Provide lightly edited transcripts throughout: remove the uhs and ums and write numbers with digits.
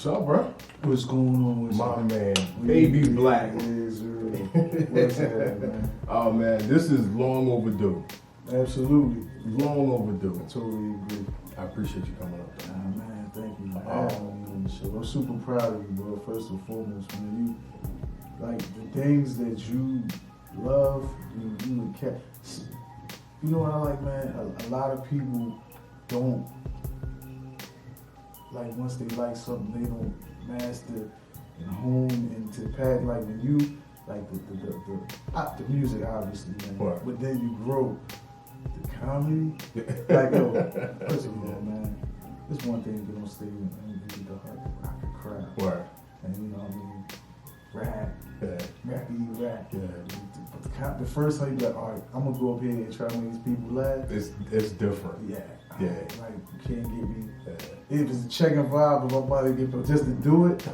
What's up, bro? What's going on with My you? man, Baby Blak. What's that, man? Oh man, this is long overdue. Absolutely. Long overdue. I totally agree. I appreciate you coming up. Man, thank you for having me on the show. I'm super proud of you, bro. First and foremost, man, you like the things that you love, you would catch. You know what I like, man? A lot of people don't like once they like something, they don't master and hone into pack. Like when you like the music, obviously, man. Right. But then you grow the comedy. Like yo, first of all, man, it's one thing to get on stage and get the rock and crowd. Right. And you know what I mean, rap, Yeah. rap. Yeah. But the first time you be like, all right, I'm gonna go up here and try to make these people laugh. It's different. Yeah. Yeah. Like you can't get me. Yeah. If it's a checking vibe, if I'm about to get just to do it,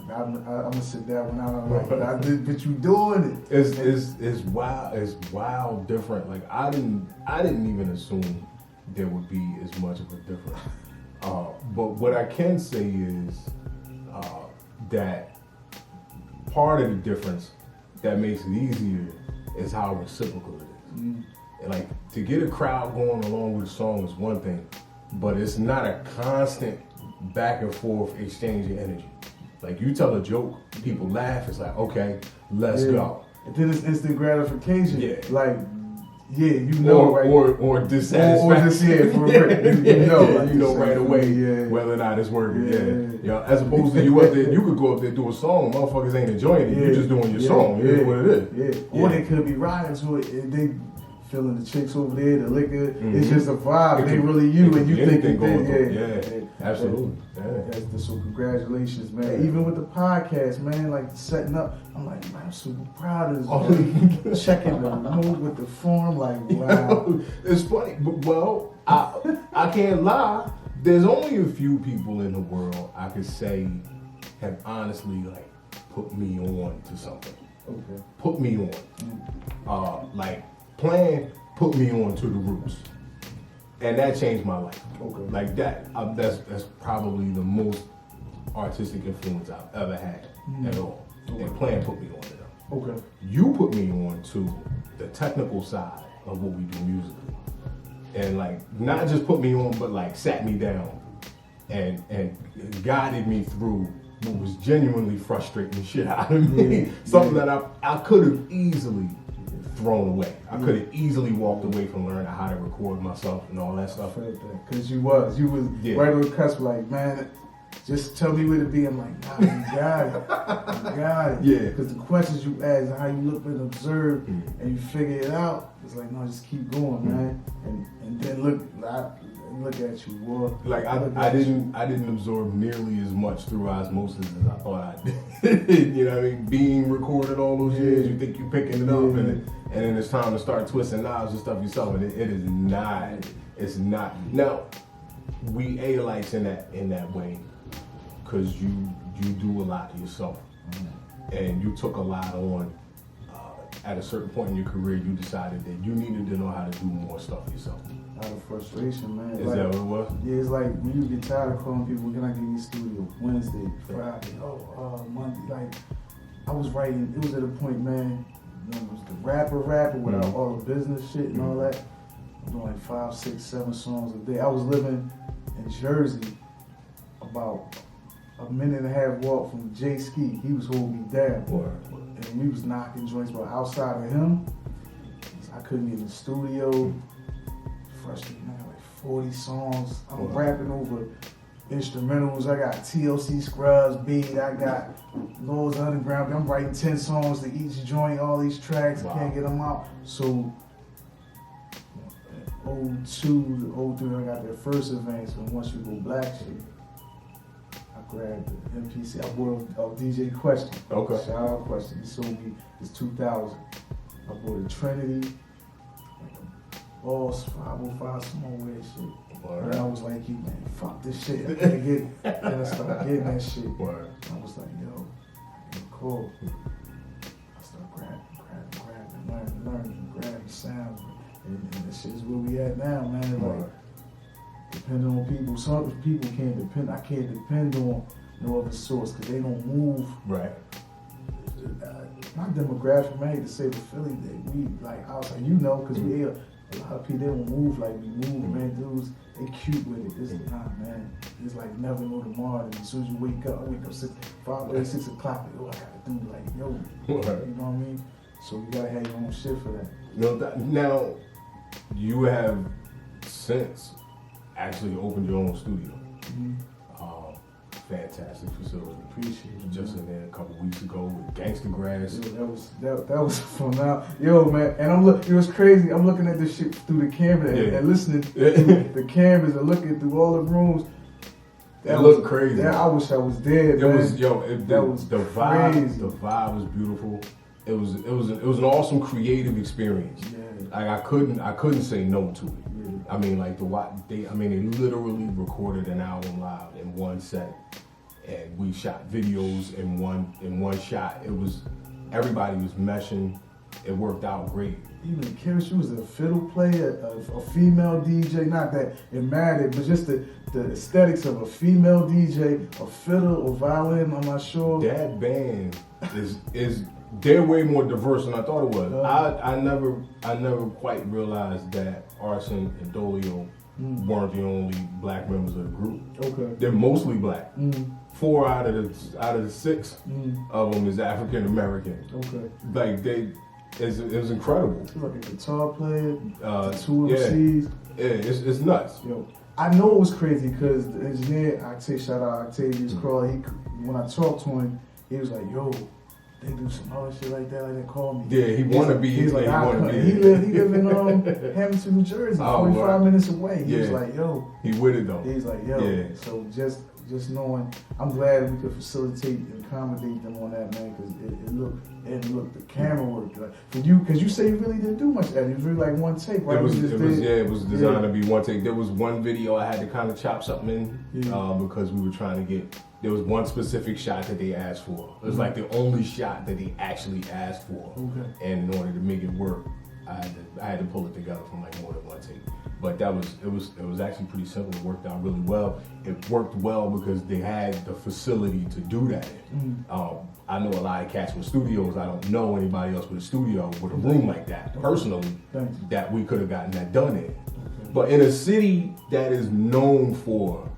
nah, I'm gonna sit down when I'm like, but you doing it. It's wild. It's wild different. Like I didn't even assume there would be as much of a difference. But what I can say is that part of the difference that makes it easier is how reciprocal it is. Mm. Like to get a crowd going along with a song is one thing, but it's not a constant back and forth exchange of energy. Like you tell a joke, people laugh, it's like, okay, let's go. And then it's instant gratification. Yeah. like, yeah, you know, or dissatisfaction. Or just, yeah, for real. You know, like you know right away yeah. whether or not it's working. Yeah. You know, as opposed to you up there, you could go up there and do a song, motherfuckers ain't enjoying it. Yeah. You're just doing your song. It is what it is. Yeah. Or they could be riding to it and they feeling the chicks over there, the liquor. Mm-hmm. It's just a vibe. It ain't really you, and you think that. Absolutely. So congratulations, man. Even with the podcast, man, like setting up, I'm like, man, I'm super proud of this. Checking the mood with the form, like, wow. It's funny, but well, I can't lie. There's only a few people in the world I could say have honestly like put me on to something. Okay. Put me on. Like Plan put me on to the Roots, and that changed my life. Okay. Like that's probably the most artistic influence I've ever had at all. Okay. And Plan put me on to them. Okay. You put me on to the technical side of what we do musically, and like not just put me on, but like sat me down and guided me through what was genuinely frustrating shit out of me. Something that I could have easily thrown away. I could have easily walked away from learning how to record myself and all that stuff. Because you was right on the cusp, like, man, just tell me where to be. I'm like, nah, you got it. You got it. Yeah. Because the questions you ask and how you look and observe and you figure it out, it's like, no, just keep going, man. And then look at you, boy. Like I didn't absorb nearly as much through osmosis as I thought I did. You know what I mean? Being recorded all those years, you think you're picking it up, and then it's time to start twisting knobs and stuff yourself, and it is not. It's not. Now, we A-lites in that way, because you do a lot yourself, and you took a lot on. At a certain point in your career, you decided that you needed to know how to do more stuff yourself. Out of frustration, man. Is that what it was? Yeah, it's like when you get tired of calling people, can I get in the studio Wednesday, Friday, Monday? Like, I was writing, it was at a point, man, when it was the rapper without all the business shit and all that. I'm doing like 5, 6, 7 songs a day. I was living in Jersey, about a minute and a half walk from J Ski. He was holding me down. And we was knocking joints, but outside of him, I couldn't get in the studio. Frustrated, man, like 40 songs. I'm rapping over instrumentals. I got TLC Scrubs beat. I got Lord's Underground. I'm writing 10 songs to each joint, all these tracks. I can't get them out. So, 02 to 03, I got their first advance. And once you go Blak shit, I grabbed the MPC. I bought a DJ Question. Okay. Shout out Question. He sold me this 2000. I bought a Trinity. Boss 505, some more weird shit. And I was like, man, fuck this shit. I can't get it. Then I started getting that shit. I was like, yo, I get a call. I started grabbing, learning, grabbing sounds. And this shit is where we at now, man. Like, depending on people. Some people can't depend. I can't depend on no other source, because they don't move. Right. My demographic, man, I hate to say, but Philly, we like, I was like, you know, because we a lot of people, they don't move like we move, man. Dudes, they cute with it. It's not, man. It's like never know tomorrow. And as soon as you wake up, I wake up 6 o'clock. Like, oh, I gotta do like, yo, you know what I mean? So you gotta have your own shit for that. Now, you have since actually opened your own studio. Mm-hmm. Fantastic facility. Appreciate it. Just in there a couple weeks ago with Gangsta Grass. Yo, that was fun. Now, yo, man, and it was crazy. I'm looking at this shit through the camera and listening to the cameras and looking through all the rooms. That looked crazy. I wish I was there. That man. was the vibe. Crazy. The vibe was beautiful. It was an awesome creative experience. Yeah. Like I couldn't say no to it. Yeah. I mean, like they literally recorded an album live in one set, and we shot videos in one shot. It was everybody was meshing. It worked out great. Even Karen, she was a fiddle player, a female DJ. Not that it mattered, but just the aesthetics of a female DJ, a fiddle or violin. I'm not sure. That band is they're way more diverse than I thought it was. I never quite realized that Arson and Dolio weren't the only black members of the group. Okay, they're mostly black. 4 out of the 6 of them is African American. Okay, like it was incredible. He's like a guitar player, 2 MCs. Yeah, it's nuts. Yo, I know it was crazy because the engineer, shout out Octavius Crawley. When I talked to him, he was like, "Yo, they do some other shit like that. Like they call me." Yeah, he wanna be. He's like, he live in Hamilton, New Jersey, 45 minutes away. He was like, "Yo," he with it though. He's like, "Yo," so just knowing, I'm glad we could facilitate and accommodate them on that, man, because it looked the camera work like for you, because you say you really didn't do much editing. It was really like one take, right? It was designed to be one take. There was one video I had to kind of chop something in because we were trying to get. There was one specific shot that they asked for. It was like the only shot that they actually asked for, and in order to make it work, I had to pull it together from like more than one take. But it was actually pretty simple. It worked out really well. It worked well because they had the facility to do that in. I know a lot of cats with studios. I don't know anybody else with a studio with a room like that personally that we could have gotten that done in. But in a city that is known for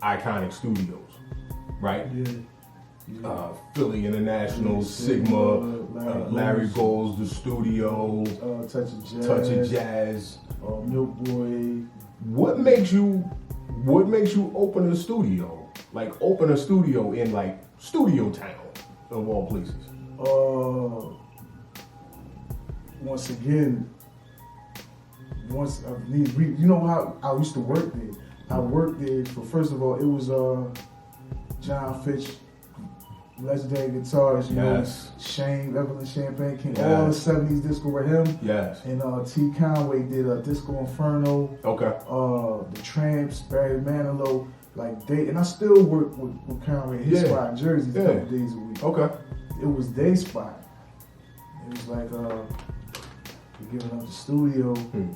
iconic studios, right? Philly International, Sigma, Larry Gold's, The Studio, Touch of Jazz, Milk Boy. What makes you open a studio? Like open a studio in like Studio Town of all places. Once again, you know how I used to work there. I worked there for, first of all, it was John Fitch, legendary guitarist, you know, Shane, Evelyn Champagne King, all the 70s disco with him. Yes. And T. Conway did Disco Inferno. Okay. The Tramps, Barry Manilow, and I still work with Conway, his spot in Jersey a couple days a week. Okay. It was their spot. It was like, we're giving up the studio. It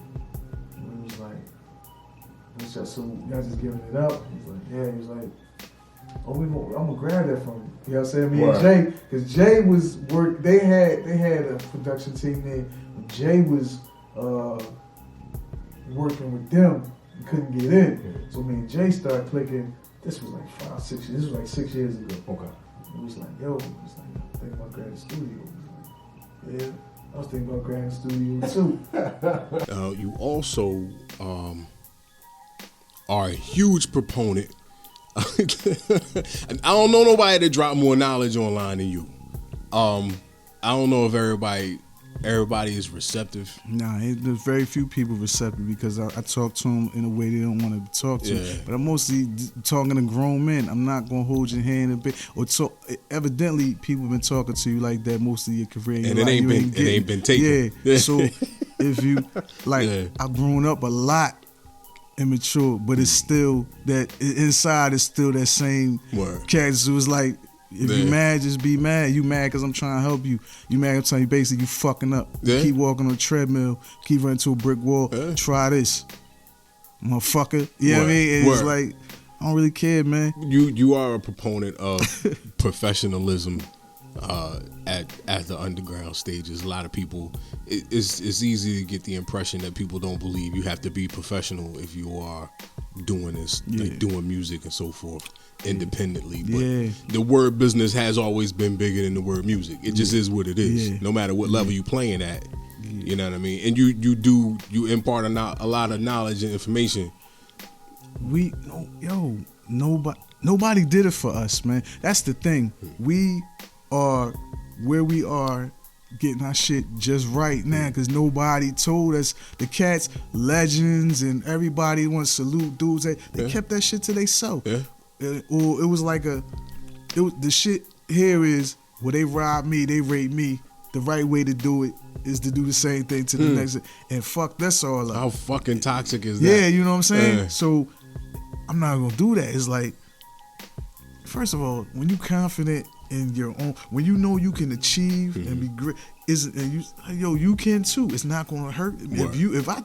was like, so y'all just giving it up? He's like, yeah. He was like, oh, I'm gonna grab that from you. You know what I'm saying? Me and Jay, because Jay was they had a production team there. Jay was working with them and couldn't get in. So me and Jay started clicking. This was like 5, 6 years. This was like 6 years ago. Okay. It was like, yo, I'm thinking about grabbing the studio. Like, yeah. I was thinking about grabbing the studio too. You also are a huge proponent. And I don't know nobody that drop more knowledge online than you. I don't know if everybody is receptive. Nah, there's very few people receptive because I talk to them in a way they don't want to talk to. Yeah. But I'm mostly talking to grown men. I'm not gonna hold your hand a bit or talk. Evidently, people have been talking to you like that most of your career, and it ain't been taken. Yeah. So if you I've grown up a lot. Immature, but it's still that inside is still that same character. So it's like, if you mad, just be mad. You mad because I'm trying to help you. You mad, I'm telling you basically you fucking up. You keep walking on a treadmill, keep running to a brick wall. Try this, motherfucker. You know what I mean? And it's like, I don't really care, man. You are a proponent of professionalism at the underground stages. A lot of people, it's easy to get the impression that people don't believe you have to be professional if you are doing this, like doing music and so forth independently. But the word business has always been bigger than the word music. It just is what it is. No matter what level you playing at, you know what I mean. And you impart a lot of knowledge and information. Nobody did it for us, man. That's the thing. We are where we are, getting our shit just right now, because nobody told us. The cats, legends, and everybody wants to salute dudes. They kept that shit to themselves. Or it was like the shit here is, well, they rob me, they rape me. The right way to do it is to do the same thing to the next. And fuck, that's all up. How fucking toxic is that? Yeah, you know what I'm saying? So I'm not gonna do that. It's like, first of all, when you confident in your own, when you know you can achieve and be great, you can too. It's not gonna hurt. If I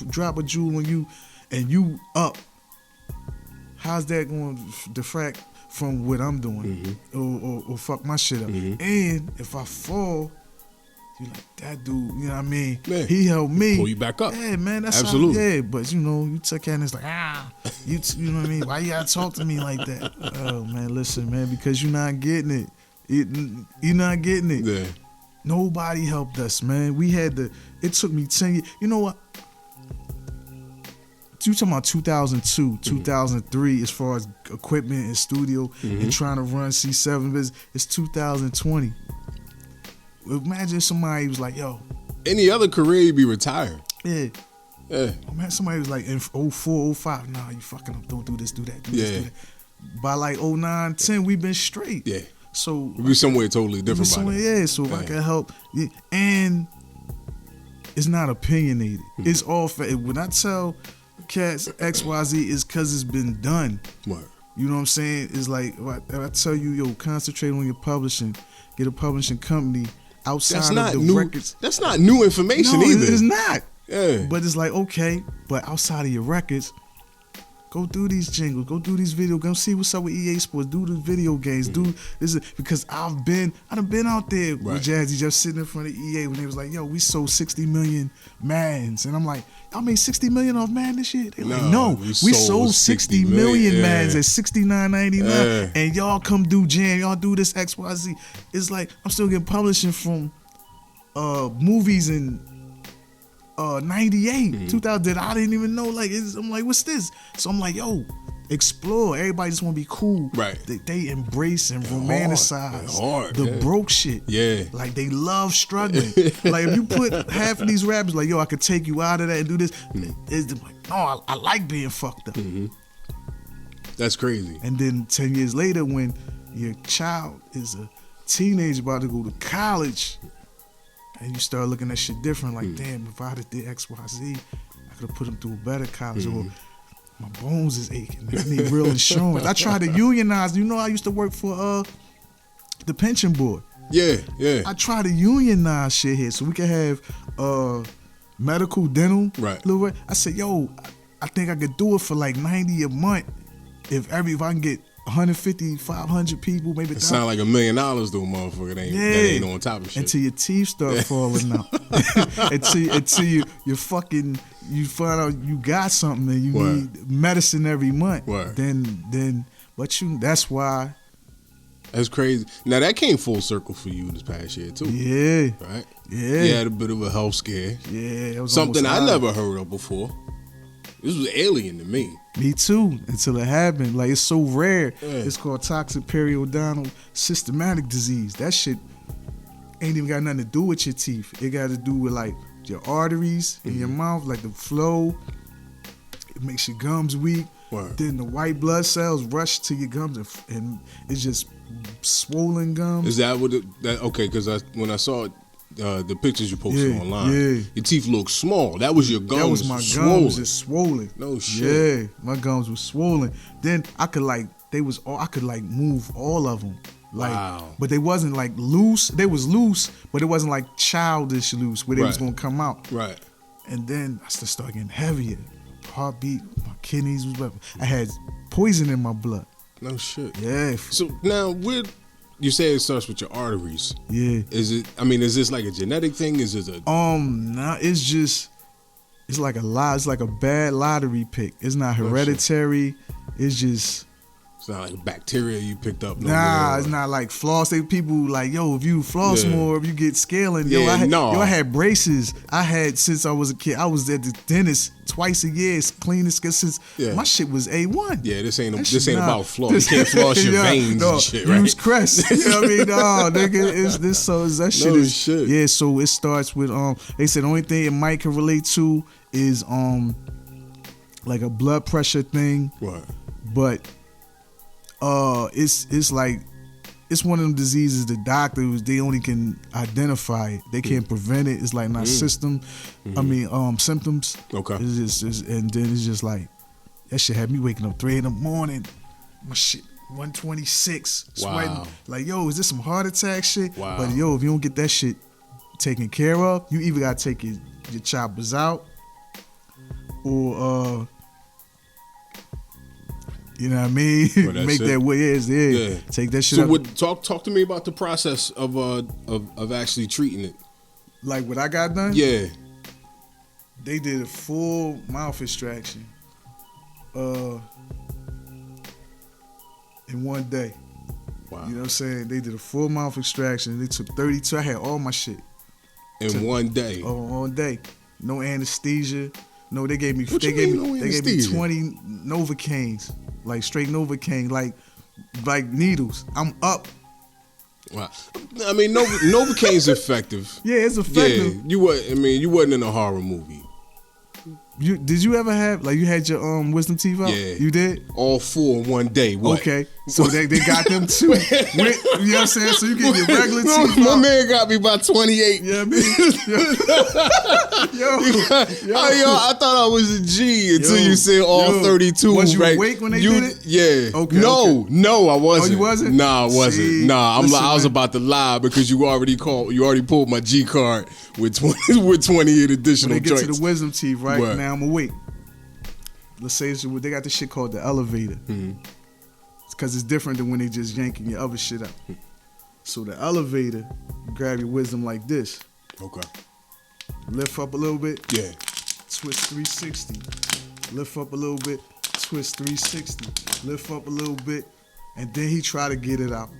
drop a jewel on you and you up, how's that gonna detract from what I'm doing or fuck my shit up? And if I fall, you like, that dude, you know what I mean? Yeah. He helped me. Pull you back up. Yeah, man, that's absolutely. But you know, you took it and it's like, you know what I mean? Why you gotta talk to me like that? Oh man, listen, man, because you're not getting it. You're not getting it. Yeah. Nobody helped us, man. It took me 10 years. You know what? You talking about 2002, 2003, as far as equipment and studio and trying to run C7 business. It's 2020. Imagine somebody was like, yo. Any other career, you'd be retired. Yeah. Imagine somebody was like in 04, 05, nah, you fucking up, don't do this, do that, do this, do that. By like 09, 10, we've been straight. Yeah. So we'll be somewhere totally different by now. So if I can help. Yeah. And it's not opinionated. It's all when I tell cats XYZ, it's because it's been done. Right. You know what I'm saying? It's like, if I tell you, yo, concentrate on your publishing, get a publishing company outside of the records. That's not new information either. It's not. Yeah. But it's like, okay, but outside of your records, go do these jingles, go do these video games, see what's up with EA Sports, do the video games, do this, because I've been out there with Jazzy just sitting in front of EA when they was like, yo, we sold 60 million Maddens, and I'm like, y'all made 60 million off Madden this year? They like, no, we sold 60 million Maddens at $69.99, and y'all come do jam, y'all do this XYZ. It's like, I'm still getting publishing from movies in 98, 2000 that I didn't even know. Like, I'm like, what's this? So I'm like, yo, explore. Everybody just want to be cool. Right. They embrace and romanticize the broke shit. Yeah. Like, they love struggling. Like, if you put half of these rappers like, yo, I could take you out of that and do this. It's like, no, I like being fucked up. That's crazy. And then 10 years later, when your child is a teenager about to go to college, and you start looking at shit different, like, damn, if I'd have did XYZ, I could have put him through a better college. Or my bones is aching. I need real insurance. I tried to unionize. You know, I used to work for the pension board. Yeah. I tried to unionize shit here so we could have medical, dental. Right. I said, yo, I think I could do it for like $90 a month if I can get 150, 500 people, maybe. It sound like $1 million though, motherfucker. That ain't on top of shit. Until your teeth start falling out. until you find out you got something and you need medicine every month. That's why. That's crazy. Now that came full circle for you this past year too. Yeah. Right? Yeah. You had a bit of a health scare. Yeah. It was something I never heard of before. This was alien to me. Me too, until it happened. Like, it's so rare. It's called toxic periodontal systematic disease. That shit ain't even got nothing to do with your teeth. It got to do with like your arteries in your mouth, like the flow. It makes your gums weak. Then the white blood cells rush to your gums and it's just swollen gums. Is that what okay, because when I saw it, the pictures you posted online, your teeth look small. That was your gums. That was my gums just swollen. No shit. Yeah, my gums were swollen. Then I could move all of them. Like, wow. But they wasn't like loose. They was loose, but it wasn't like childish loose where they was gonna come out. Right. And then I started getting heavier. Heartbeat, my kidneys was. I had poison in my blood. No shit. Yeah. So now, you say it starts with your arteries. Yeah. Is it? I mean, is this like a genetic thing? Is it a? Nah, it's like a lot. It's like a bad lottery pick. It's not hereditary. It's just. It's not like bacteria you picked up. Nah, it's not like floss. People like, yo, if you floss more, if you get scaling. Yo, I had braces. I had since I was a kid. I was at the dentist twice a year, cleaning since my shit was A1. Yeah, this ain't about floss. You can't floss your veins and shit, right? Use Crest. You know what I mean? No, nigga, that shit is shit. Yeah, so it starts with they said the only thing it might can relate to is like a blood pressure thing. What? But it's like it's one of them diseases the doctors they only can identify it. They can't prevent it. It's like not symptoms. Okay. It's and then it's just like that shit had me waking up 3 a.m. My shit 126 sweating. Wow. Like, yo, is this some heart attack shit? Wow. But yo, if you don't get that shit taken care of, you either gotta take your choppers out or you know what I mean? Make that way. Yeah. Take that shit out. So talk to me about the process of actually treating it. Like what I got done? Yeah. They did a full mouth extraction in one day. Wow. You know what I'm saying? They did a full mouth extraction. They took 32. I had all my shit. In one day. Oh, one day. No anesthesia. No, they gave me What you mean, they gave me 20 Novocaines. Like straight Novocaine, like needles. I'm up. Wow. I mean, Novocaine's effective. Yeah, it's effective. Yeah, you wasn't in a horror movie. Did you ever have you had your wisdom teeth out? Yeah. You did? All 4 in one day. What? Okay. So they got them too. You know what I'm saying? So you get your regular teeth My out. man got me by 28. Yeah, I I thought I was a G until you said all 32. Was you awake when they did it? Yeah. Okay. No, I wasn't. Oh, you wasn't? Nah, I wasn't. See, I was man. about to lie because you already pulled my G card with 28 additional When they get joints. to the wisdom teeth, right? What? Now I'm awake. Let's say they got this shit called the elevator. Mm-hmm. It's because it's different than when they just yanking your other shit out. So the elevator, you grab your wisdom like this. Okay. Lift up a little bit. Yeah. Twist 360. Lift up a little bit. Twist 360. Lift up a little bit. And then he try to get it out.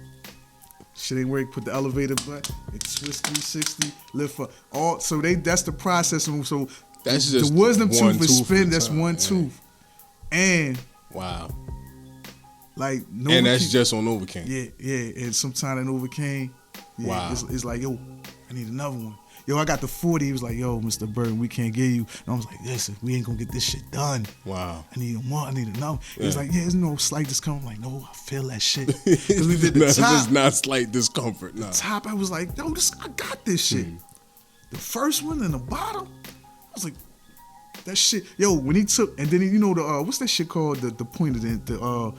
Shit ain't work. Put the elevator back. And twist 360. Lift up. So that's the process. So That's just the wisdom one tooth is tooth spin. at a That's time, one yeah. tooth. And Wow. like And that's just on Novocaine. Yeah. And sometimes that Novocaine. Yeah, Wow. It's like, yo, I need another one. Yo, I got the 40. He was like, yo, Mr. Bird, we can't give you. And I was like, listen, we ain't gonna get this shit done. Wow. I need more. I need another. Yeah. He was like, yeah, there's no slight discomfort. I'm like, no, I feel that shit. Because we did the That's top. just not slight discomfort. Nah. Top, I was like, yo, I got this shit. The first one and the bottom, I was like, that shit. Yo, when he took, and then he, the what's that shit called? The point of the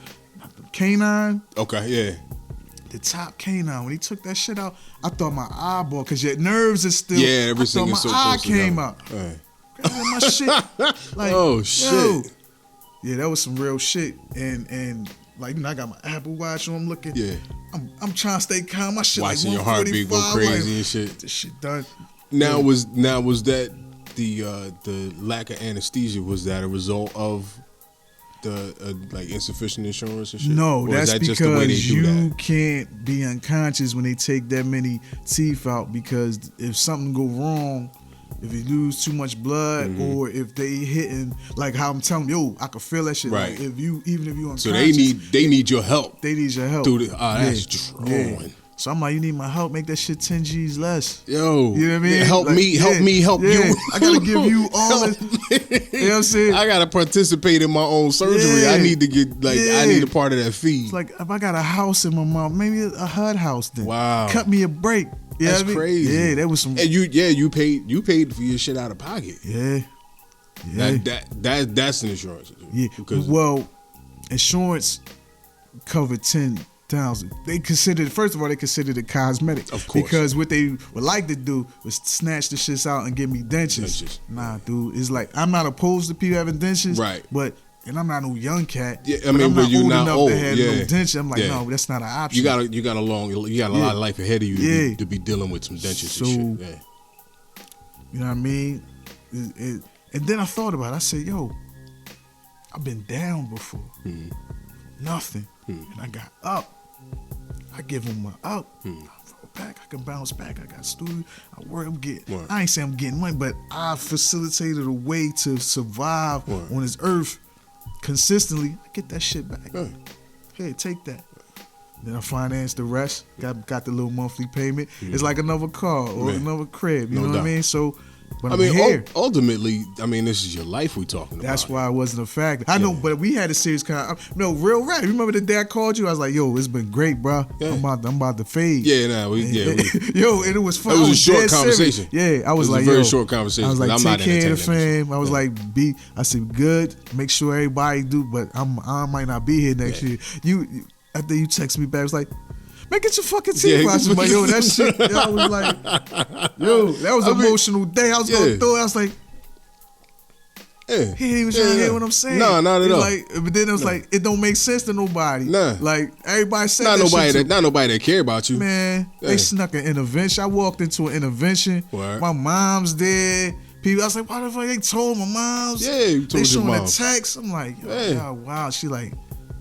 canine. Okay, yeah. The top canine. When he took that shit out, I thought my eyeball, because your nerves is still. Yeah, everything I is so thought my eye close came together. out. Right. Grabbing my shit. Like, Oh, shit. yo. Yeah, that was some real shit. And like, I got my Apple Watch on. I'm looking. Yeah. I'm trying to stay calm. My shit Watching like your heartbeat go 145, crazy like, and shit. this shit done. Now was that the lack of anesthesia? Was that a result of the like insufficient insurance and shit? No, Or that's is that just the way they because do you that? can't be unconscious when they take that many teeth out, because if something go wrong, if you lose too much blood, or if they hitting, like how I'm telling you, yo, I can feel that shit. Right. Like even if you unconscious, So they need your help. they need your help. Through that's drawing. So I'm like, you need my help, make that shit 10 G's less. Yo, You know what I mean? help Like, me, help me, help yeah. you. I gotta give you all Help this. me. You know what I'm saying? I gotta participate in my own surgery. Yeah. I need to get I need a part of that fee. It's like if I got a house in my mouth, maybe a HUD house then. Wow. Cut me a break. You know That's what I mean? crazy. Yeah, that was some. And you paid for your shit out of pocket. Yeah. That's an insurance. Yeah. Because Well, insurance covered 10,000. They considered, first of all, they considered it cosmetic. Of course. Because what they would like to do was snatch the shits out and give me dentures. Dentures. Nah, dude. It's like, I'm not opposed to people having dentures. Right. But and I'm not no young cat. Yeah, I mean, I'm not you're old not enough old. to have Yeah. no denture. I'm like, no, that's not an option. You got a lot of life ahead of you to be dealing with some dentures and shit. Yeah. You know what I mean? And then I thought about it. I said, yo, I've been down before. Nothing. And I got up. I give them my up. I fall back. I can bounce back. I got studio. I work. I ain't saying I'm getting money, but I facilitated a way to survive on this earth consistently. I get that shit back. Hey, take that. Then I financed the rest. Got the little monthly payment. It's like another car or another crib. You know what I mean? So, but I'm here. Ultimately, I mean, this is your life we're talking about. That's why I wasn't a factor. I know, but we had a serious real rap. Remember the day I called you? I was like, yo, it's been great, bro. Yeah. I'm about to fade. Yeah, yo, and it was fun. It was a short conversation. Serious. Yeah, I was like, a very short conversation. I was like, I'm take not care of the entertaining fam. I was like, I said, good. Make sure everybody do, but I might not be here next year. You after you text me back, I was like, man, get your fucking teeth out. I was like, yo, that shit. I was like, yo, that was an emotional day. I was going through it. I was like, he ain't even trying to hear what I'm saying. No, not at all. Like, but then it was like, it don't make sense to nobody. Nah. Like, everybody said not nobody that care about you. Man, they snuck an intervention. I walked into an intervention. Word. My mom's there. People, I was like, why the fuck they told my mom's? Yeah, you told your mom. They showing the text. I'm like, yo, wow. She like,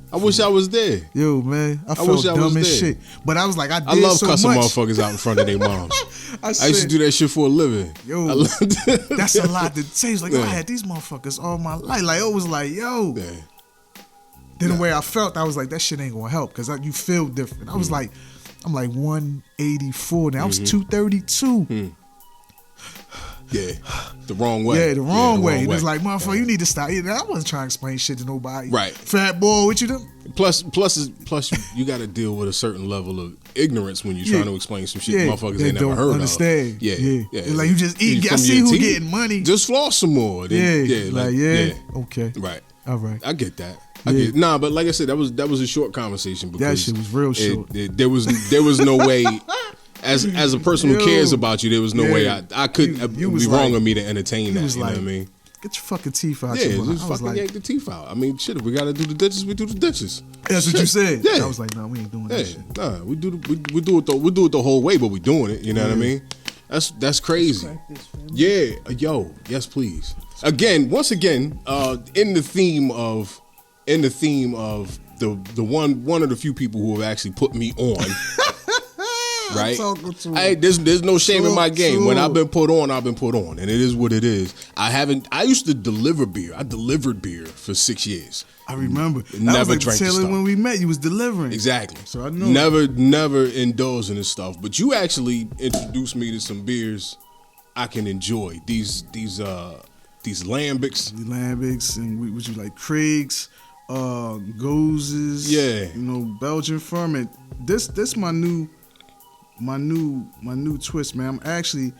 I wish I was there. yo, man, I felt dumb as shit. But I was like, I love cussing motherfuckers out in front of their moms. I used to do that shit for a living. Yo, that's a lot to say. It's like, I had these motherfuckers all my life. Like, it was like, yo. Yeah. Then the way I felt, I was like, that shit ain't gonna help because you feel different. I was like, I'm like 184 now. I was 232. Yeah, the wrong way. Yeah, the wrong way. It was like, motherfucker, you need to stop. I wasn't trying to explain shit to nobody. Right. Fat boy, what you do? Plus, you got to deal with a certain level of ignorance when you're trying to explain some shit motherfuckers ain't never heard understand. of. Yeah. It's like you just eat. I see who getting money. Just floss some more. Okay. Right. All right. I get that. But like I said, that was a short conversation because that shit was real short. There was no way. As a person who cares about you, there was no way I could be wrong of me to entertain that. You know what I mean? Get your fucking teeth out. Yeah, just fucking yank the teeth out. I mean, shit, if we gotta do the ditches, we do the ditches. That's what you said. Yeah. I was like, no, we ain't doing that shit. Nah, we do it the whole way, but we doing it. You know what I mean? That's crazy. Yeah, yes, please. Once again, in the theme of the one of the few people who have actually put me on. Right? There's no shame in my game. When I've been put on, and it is what it is. I used to deliver beer. I delivered beer for 6 years. I remember. Never was like drank the stuff. when we met, you was delivering. Exactly. So I know. Never indulged in this stuff. But you actually introduced me to some beers I can enjoy. These lambics. The lambics and which was like Craig's, Gozes. Yeah. Belgian ferment. This my new twist, man. I'm actually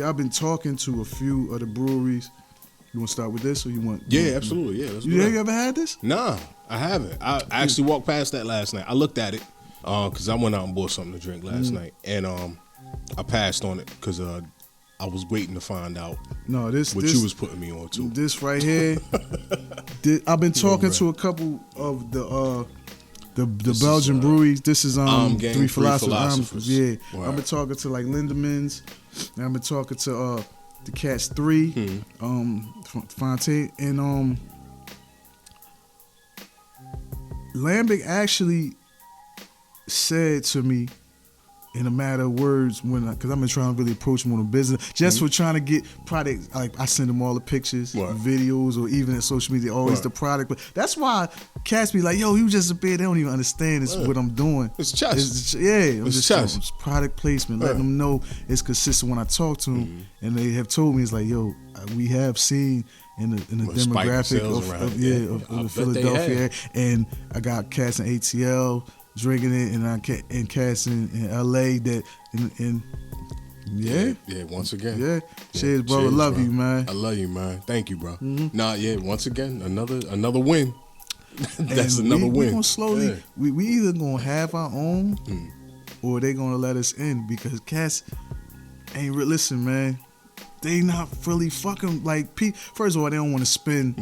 I've been talking to a few of the breweries. You want to start with this, or you want? Yeah, absolutely. Yeah, let's do you ever had this? Nah, I haven't. I actually walked past that last night. I looked at it because I went out and bought something to drink last night, and I passed on it because I was waiting to find out what you was putting me on to. This right here, I've been talking to a couple of the Belgian breweries. This is Three Philosophers. Yeah, wow. I've been talking to like Lindemans, and I've been talking to the Cats 3, Fontaine, and Lambic actually said to me in a matter of words because I've been trying to really approach them on a business just for trying to get product. Like I send them all the pictures, videos, or even in social media, always the product. But that's why cats be like, "Yo, you just a beer." They don't even understand what I'm doing. It's chess. It's product placement, letting them know it's consistent. When I talk to them, and they have told me, it's like, "Yo, we have seen." In the demographic of the Philadelphia area, and I got cats in ATL drinking it, and cats in LA that once again. Cheers, bro. Cheers, I love bro. you, man. I love you, man. Thank you, bro. Once again, another win. That's another win. We gonna slowly we either gonna have our own or they gonna let us in because cats ain't listen, man. They not really fucking like. First of all, they don't want to spend,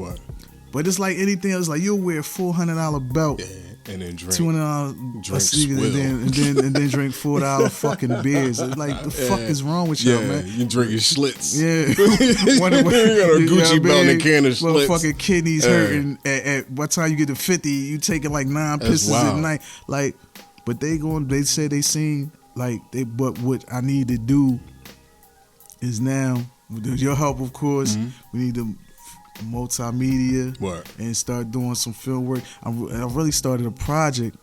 But it's like anything else. Like you'll wear a $400 belt. Yeah. And then drink $200 swill. and then drink $4 fucking beers. It's like the fuck is wrong with y'all, man? You drinking Schlitz. Yeah, you got a Gucci belt and a can of Schlitz. Motherfucking kidneys hurting. At what time you get to 50, you taking like 9 pisses at night. Like, but they say they seen like they. But what I need to do is now with your help, of course, we need to multimedia and start doing some film work. I really started a project.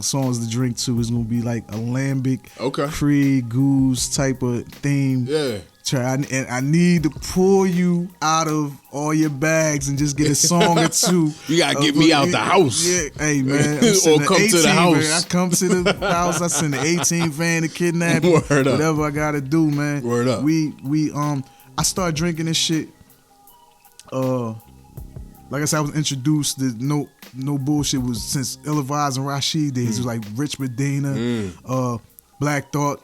Songs to drink to is gonna be like a lambic, Krieg, goose type of theme. Yeah. I need to pull you out of all your bags and just get a song or two. You gotta get me out the house. Yeah, hey man, or come to the house. Man. I come to the house. I send the 18 van to kidnap you. Whatever I gotta do, man. Word up. I started drinking this shit. Like I said, I was introduced to no bullshit was since Ill-Advised and Rashid days. It was like Rich Medina, Black Thought.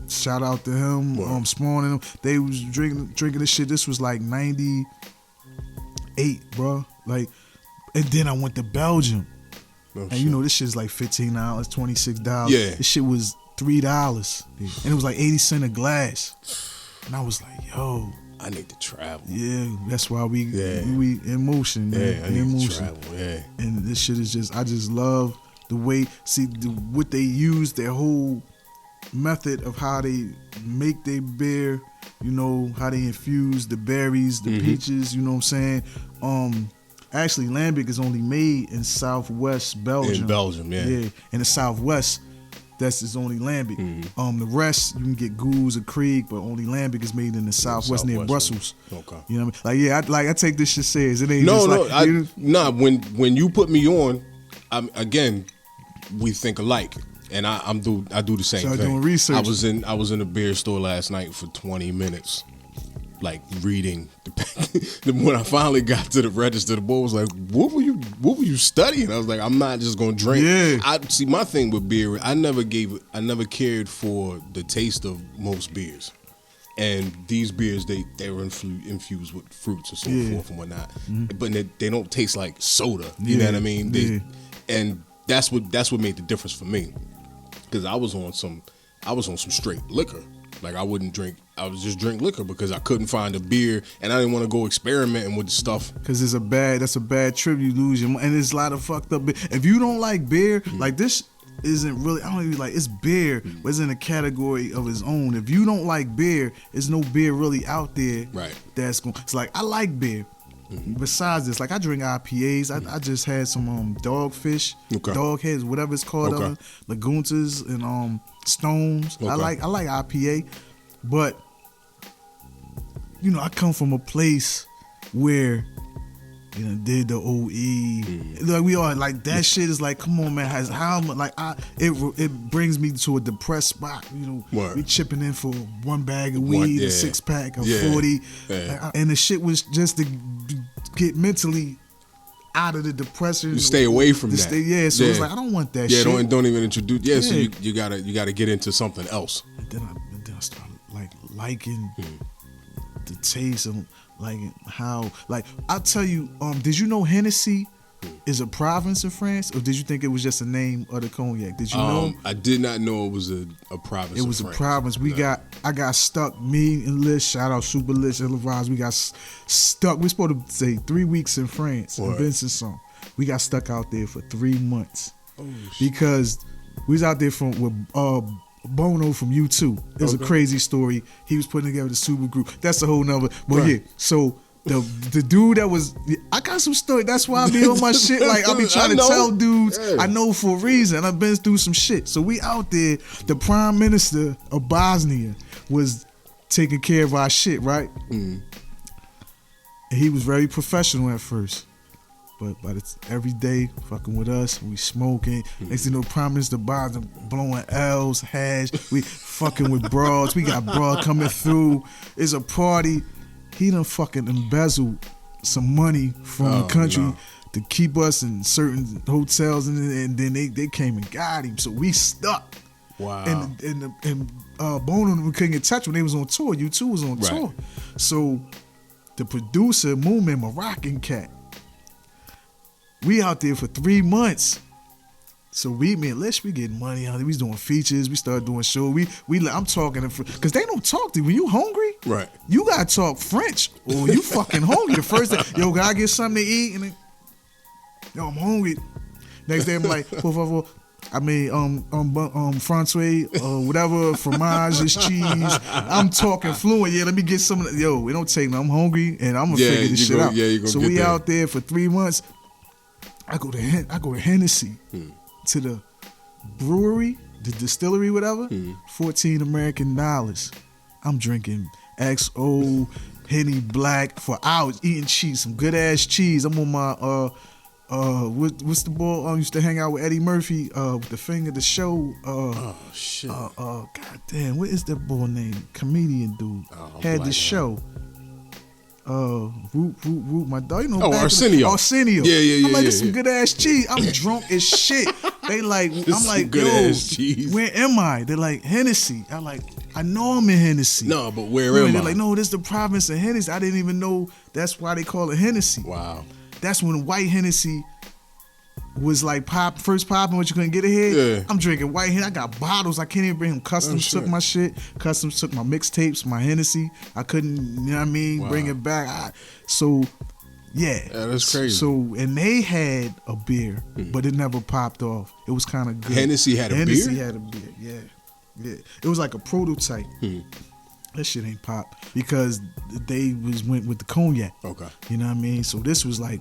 Shout out to him. Spawn and them. They was drinking this shit. This was like 98, bro. Like, and then I went to Belgium, and you know this shit's like $15, $26. Yeah, this shit was $3, and it was like 80 cents a glass. And I was like, yo, I need to travel. Yeah, that's why we in motion, man. Yeah, I need to travel. Yeah, and this shit is just, I just love the way, what they use, their whole method of how they make their beer, you know, how they infuse the berries, the peaches, you know what I'm saying? Actually, lambic is only made in Southwest Belgium. In Belgium, yeah. Yeah, in the Southwest, that's its only lambic. The rest, you can get goose or Krieg, but only lambic is made in the Southwest near Brussels. Okay. You know what I mean? Like, I take this shit serious. It ain't when you put me on, again, we think alike. And I do the same thing. Doing research. I was in a beer store last night for 20 minutes, like reading. When I finally got to the register, the boy was like, "What were you studying?" I was like, "I'm not just gonna drink." Yeah. I see. My thing with beer, I never cared for the taste of most beers, and these beers they were infused with fruits and so forth and whatnot, but they don't taste like soda. You know what I mean? And that's what made the difference for me. Because I was on some straight liquor. Like I would just drink liquor because I couldn't find a beer and I didn't want to go experimenting with the stuff. Because that's a bad trip. You lose your mind. And there's a lot of fucked up beer. If you don't like beer, like this isn't really, I don't even like, it's beer, but it's in a category of its own. If you don't like beer, there's no beer really out there that's going, it's like, I like beer. Besides this, like I drink IPAs. I just had some dogfish, dog heads, whatever it's called, Laguntas and Stones. I like IPA, but you know I come from a place where you know did the OE. Like we are like that shit is like, come on man, how much like it brings me to a depressed spot. You know, we chipping in for one bag of weed, a 6-pack of 40, and the shit was just to get mentally out of the depression. You stay away from that. So it's like I don't want that shit. Don't even introduce. So you gotta get into something else. And then I started like liking the taste and like how, like I'll tell you, did you know Hennessy is a province in France, or did you think it was just a name of the cognac? Did you know? I did not know it was a province. It was a province. I got stuck. Me and Liz, shout out Super Liz and Levage. We got stuck. We supposed to say 3 weeks in France in Besançon. We got stuck out there for 3 months because we was out there with Bono from U2. It was a crazy story. He was putting together the super group. That's a whole nother. But so. The dude that was, I got some story. That's why I be on my shit. Like I be trying to tell dudes I know for a reason. I've been through some shit. So we out there. The prime minister of Bosnia was taking care of our shit, right? And he was very professional at first, but every day fucking with us, we smoking. Next thing you know, prime minister of Bosnia blowing L's, hash. We fucking with broads. We got broad coming through. It's a party. He done fucking embezzled some money from the country to keep us in certain hotels, and then they came and got him. So we stuck. Wow. And Bono, we couldn't get in touch when they was on tour. U2 was on tour. So the producer, Moomin, Moroccan cat. We out there for 3 months. So we getting money out there. We was doing features. We started doing shows. I'm talking because they don't talk to you when you hungry. Right. You gotta talk French or you fucking hungry. The first day, yo, gotta get something to eat, and then, yo, I'm hungry. Next day I'm like, por favor. I mean, Francois, whatever, fromage is cheese. I'm talking fluent. Yeah, let me get some of that. Yo, it don't take no. I'm hungry, and I'm gonna figure this shit out. Yeah, so we out there for 3 months. I go to Hennessy, to the brewery, the distillery, whatever. $14 American. I'm drinking XO, Henny Blak for hours, eating cheese, some good ass cheese. I'm on my what's the boy? I used to hang out with Eddie Murphy with the Finger, the show. Oh shit. God damn, what is that boy name? Comedian dude had the show. Root, my dog. You know, Arsenio. Arsenio. Yeah. I'm like, it's some good ass cheese. I'm drunk as shit. They like, I'm like, good yo, ass cheese. Where am I? They're like, Hennessy. I'm like, I know I'm in Hennessy. No, but where am I? They're like, no, this is the province of Hennessy. I didn't even know that's why they call it Hennessy. Wow. That's when white Hennessy was like first popping, what you couldn't get ahead. Yeah. I'm drinking white Hennessy. I got bottles. I can't even bring them. Customs took my shit. Customs took my mixtapes, my Hennessy. I couldn't, you know what I mean, bring it back. Yeah, that's crazy. So, and they had a beer, but it never popped off. It was kind of good. Hennessy had a beer? Hennessy had a beer, yeah. It was like a prototype. That shit ain't pop because they went with the cognac. Okay. You know what I mean? So this was like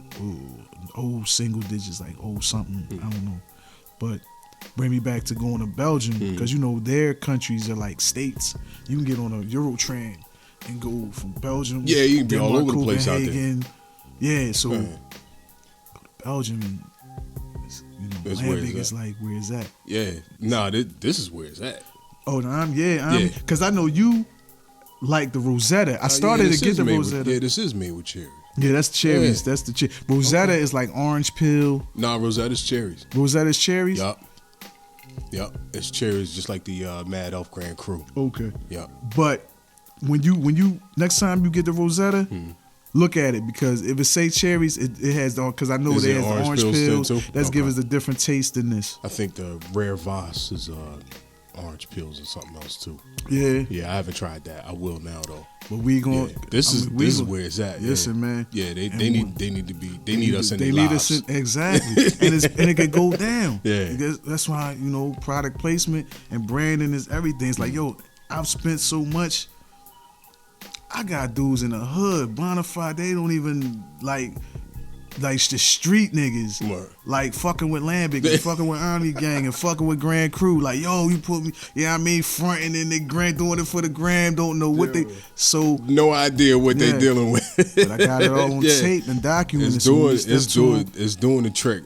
old single digits, like old something. I don't know. But bring me back to going to Belgium because you know their countries are like states. You can get on a Eurotrain and go from Belgium. Yeah, you can be all over the place out there. Yeah, so go to Belgium and Lambic is like, where is that? Yeah, this is where it's at. Oh, I'm because I know you like the Rosetta. I started to get the Rosetta. This is made with cherries. Yeah, that's cherries. Yeah. That's the cherry. Rosetta is like orange peel. Nah, Rosetta's cherries. Rosetta's cherries? Yup. It's cherries just like the Mad Elf Grand Cru. Okay. Yup. But when you next time you get the Rosetta, look at it because if it say cherries, it has because I know there's the orange pills. That's give us a different taste than this. I think the Rare Voss is orange pills or something else too. Yeah, I haven't tried that. I will now though. But we going. Yeah, this is where it's at. Listen, man. Yeah, they need us in their lives. Exactly, and it could go down. Yeah, that's why product placement and branding is everything. It's like I've spent so much. I got dudes in the hood, bonafide. They don't even like the street niggas, like fucking with Lambic and fucking with Army Gang and fucking with Grand Crew. Like, yo, you put me, fronting and they doing it for the gram. Don't know what they. So no idea what they dealing with. But I got it all on tape and documented. It's doing the trick.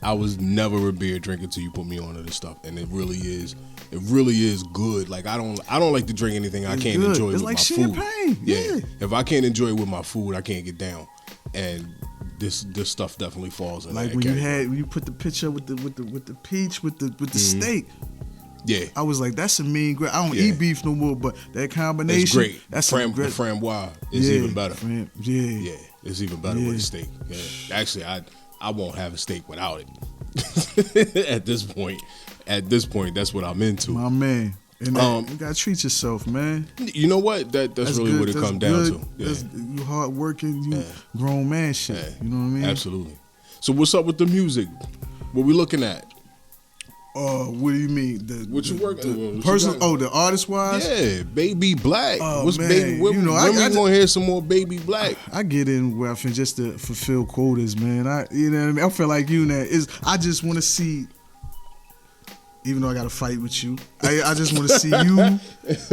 I was never a beer drinker till you put me on to this stuff, and it really is. It really is good. Like I don't like to drink anything I can't enjoy with my champagne. Food. Yeah. If I can't enjoy it with my food, I can't get down. And this stuff definitely falls in like that category. when you put the picture with the peach with the steak. Yeah, I was like, that's a mean. I don't eat beef no more, but that combination, it's great. That's the framboise is even better. Yeah, it's even better with a steak. Yeah. Actually, I won't have a steak without it. At this point, that's what I'm into. My man. And you gotta treat yourself, man. You know what? That's really good. what it comes down to. Yeah. You hard working, you grown man shit. Yeah. You know what I mean? Absolutely. So what's up with the music? What we looking at? What do you mean? What you working? The artist wise? Yeah, Baby Blak. What's man. Baby? When we gonna hear some more Baby Blak? I get in where I feel just to fulfill quotas, man. You know what I mean? I feel like I just want to see. Even though I got to fight with you, I just want to see you.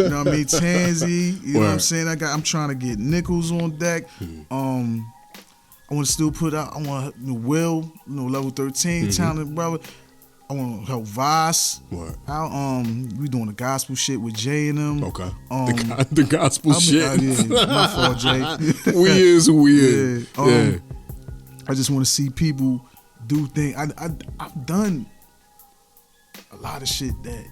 You know what I mean? Tansy. You know what I'm saying? I'm trying to get Nichols on deck. I want to still put out. I want Will. Level 13, talented brother. I want to help Voss out. We doing the gospel shit with Jay and them. Okay. The gospel shit. My fault, Jay. We is who we is. Yeah. I just want to see people do things. I've done a lot of shit that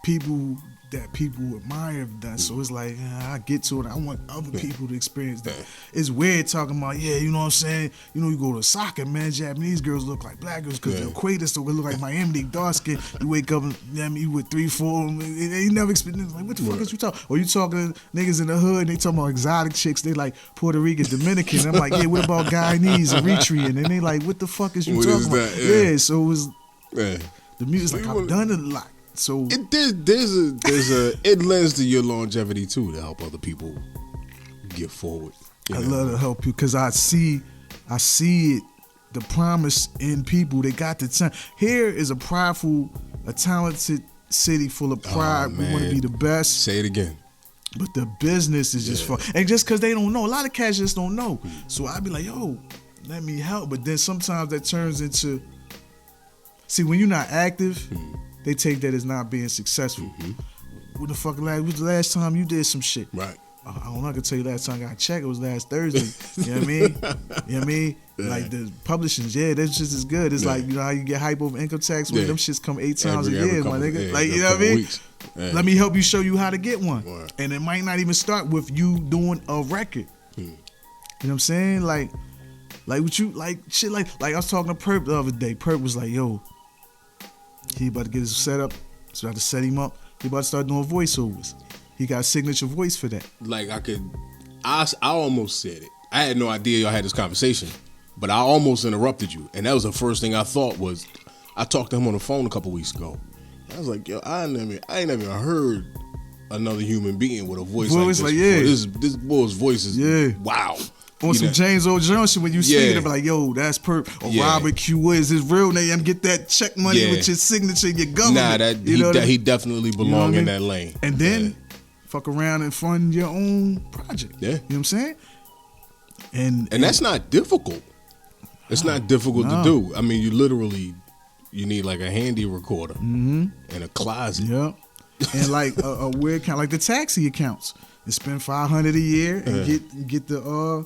people that people admire have done. So it's like, I get to it. I want other people to experience that. It's weird talking about, you know what I'm saying? You know, you go to soccer, man, Japanese girls look like black girls because the equator, so they look like Miami, they dark skin. You wake up and you with 3, 4, and you never experience, like, what the fuck is you talking? Or you talking to niggas in the hood, and they talking about exotic chicks, they like Puerto Rican, Dominican. I'm like, what about Guyanese, Eritrean? And they like, what the fuck is you talking about? So it was, the music's like, I've done a lot. So it lends to your longevity too to help other people get forward. I love to help you because I see it, the promise in people. They got the time. Here is a prideful, a talented city full of pride. We want to be the best. Say it again. But the business is just fun. And just because they don't know, a lot of cats just don't know. So I'd be like, yo, let me help. But then sometimes that turns into, see, when you're not active, they take that as not being successful. What the fuck, was the last time you did some shit? Right. I don't know, I can tell you last time I got a check, it was last Thursday. You know what I mean? You know what I mean? Like the publishings, that shit is good. It's like, you know how you get hype over income tax when them shits come 8 times a year, my nigga. Like, you know what I mean? Let me help you show you how to get one. And it might not even start with you doing a record. You know what I'm saying? Like what you, like shit like I was talking to Perp the other day. Perp was like, yo, he about to get his setup, so I had to set him up. He about to start doing voiceovers. He got a signature voice for that. Like I almost said it. I had no idea y'all had this conversation, but I almost interrupted you. And that was the first thing I thought was, I talked to him on the phone a couple weeks ago. I was like, yo, I ain't never heard another human being with a voice like this. Like, this boy's voice is wow. On some James Earl Jones shit, when you see it, they be like, yo, that's Perp. Or Robert Q. Wood is his real name. Get that check money with your signature and your government. Nah, he definitely belong in that lane. And then fuck around and fund your own project. Yeah. You know what I'm saying? And that's not difficult. It's not difficult to do. I mean, you need like a handy recorder and a closet. Yep. And like a weird account, like the taxi accounts. And spend $500 a year and get the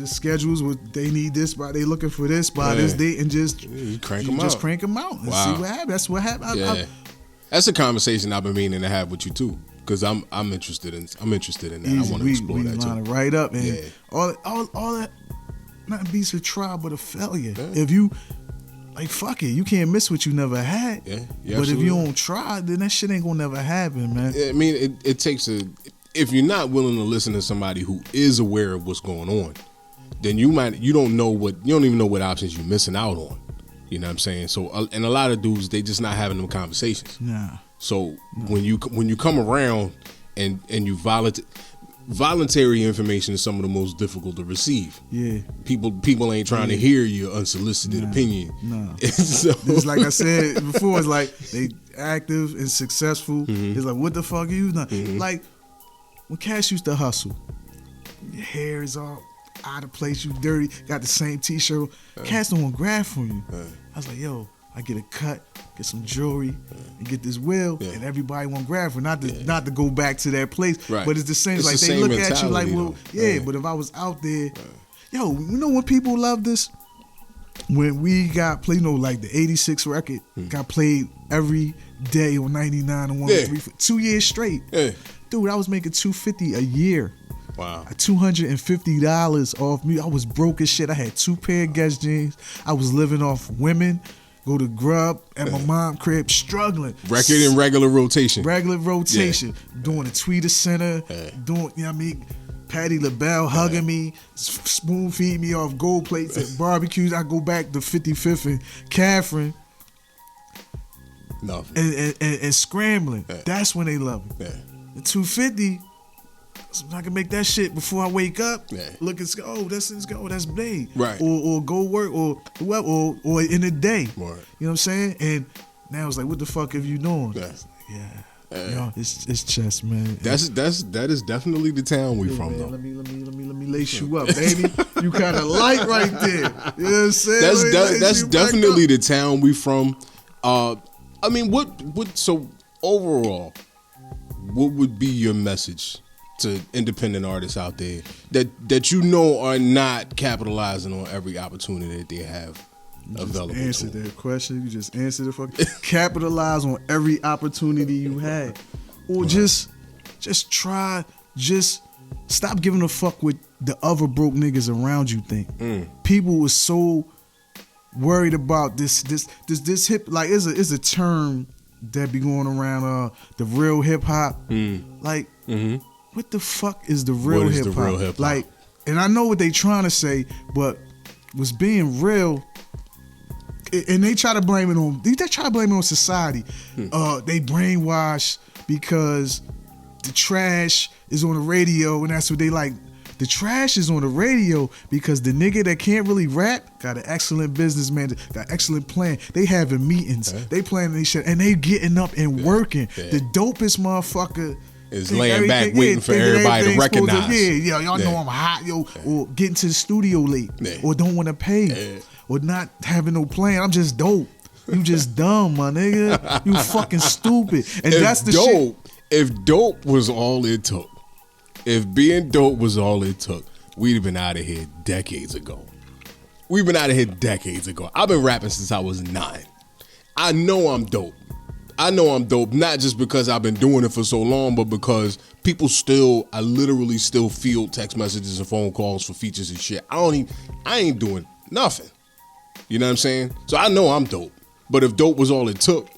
schedules with they need this by they looking for this by this date and just crank them out and see what happens. That's what happened. That's a conversation I've been meaning to have with you too, because I'm interested in that. I want to explore that too. Line it right up and all that not beats a try but a failure. If you like, fuck it, you can't miss what you never had. But if you don't try, then that shit ain't gonna never happen, man. I mean, it takes if you're not willing to listen to somebody who is aware of what's going on, then you don't even know what options you're missing out on. You know what I'm saying? So, and a lot of dudes, they just not having them conversations. So when you come around and you voluntary information is some of the most difficult to receive. Yeah. People ain't trying to hear your unsolicited opinion. No. So, it's like I said before, it's like they active and successful. It's like, what the fuck are you not? Like, when Cash used to hustle, your hair is all out of place, you dirty, got the same t-shirt. Cash don't want to grab from you. I was like, yo, I get a cut, get some jewelry, and get this wheel, and everybody want to grab for not to go back to that place. But it's the same. It's like they look at you like, well, but if I was out there, yo, you know when people love this? When we got played, like the 86 record got played every day on 99 and 103 for 2 years straight. Dude, I was making $250 a year. Wow. $250 off me. I was broke as shit. I had 2 pair of Guess jeans. I was living off women. Go to Grub at my mom's crib, struggling. Record in regular rotation. Doing the Tweeter Center. Doing, you know what I mean? Patti LaBelle hugging me, spoon feed me off gold plates at barbecues. I go back to 55th and Catherine. Nothing. And scrambling. That's when they love it. The 250, I can make that shit before I wake up. Look and go, that's me. Right. Or go work or in the day. Right. You know what I'm saying? And now it's like, what the fuck are you doing? Yo, it's chess, man. That is definitely the town we from, man, though. Let me lace you up, baby. You kind of light right there. You know what I'm saying? That's definitely the town we from. I mean, so overall, what would be your message to independent artists out there that you know are not capitalizing on every opportunity that they have available? You just answered that question. You just answered it. Capitalize on every opportunity you had. or just try, just stop giving a fuck what the other broke niggas around you think. People were so worried about this hip, like it's a term that be going around, the real hip hop. Like, what the fuck is the real hip hop? Like, and I know what they trying to say, but was being real. And they try to blame it on society. They brainwash because the trash is on the radio, and that's what they like. The trash is on the radio because the nigga that can't really rap got an excellent businessman, got an excellent plan. They having meetings, they planning these shit, and they getting up and working. The dopest motherfucker is laying back waiting for everybody to recognize. Y'all know I'm hot, or getting to the studio late, or don't want to pay, or not having no plan. I'm just dope. You just dumb, my nigga. You fucking stupid. And that's the shit. If dope was all it took, if being dope was all it took, we'd have been out of here decades ago. We've been out of here decades ago. I've been rapping since I was 9. I know I'm dope. Not just because I've been doing it for so long, but because I literally still field text messages and phone calls for features and shit. I ain't doing nothing. You know what I'm saying? So I know I'm dope. But if dope was all it took,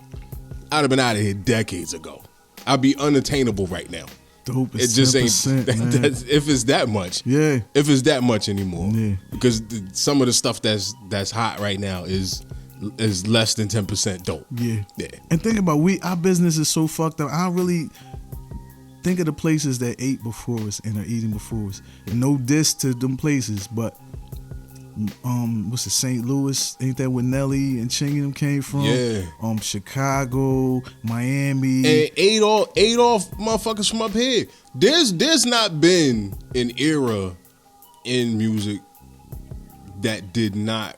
I'd have been out of here decades ago. I'd be unattainable right now. Dope is it just ain't if it's that much. Yeah. If it's that much anymore. Yeah. Because some of the stuff that's hot right now is less than 10% dope. Yeah. And think about our business is so fucked up. I don't really think of the places that ate before us and are eating before us. And no diss to them places, but what's it, St. Louis? Ain't that where Nelly and Ching and them came from? Yeah. Chicago, Miami. And ate off motherfuckers from up here. There's not been an era in music that did not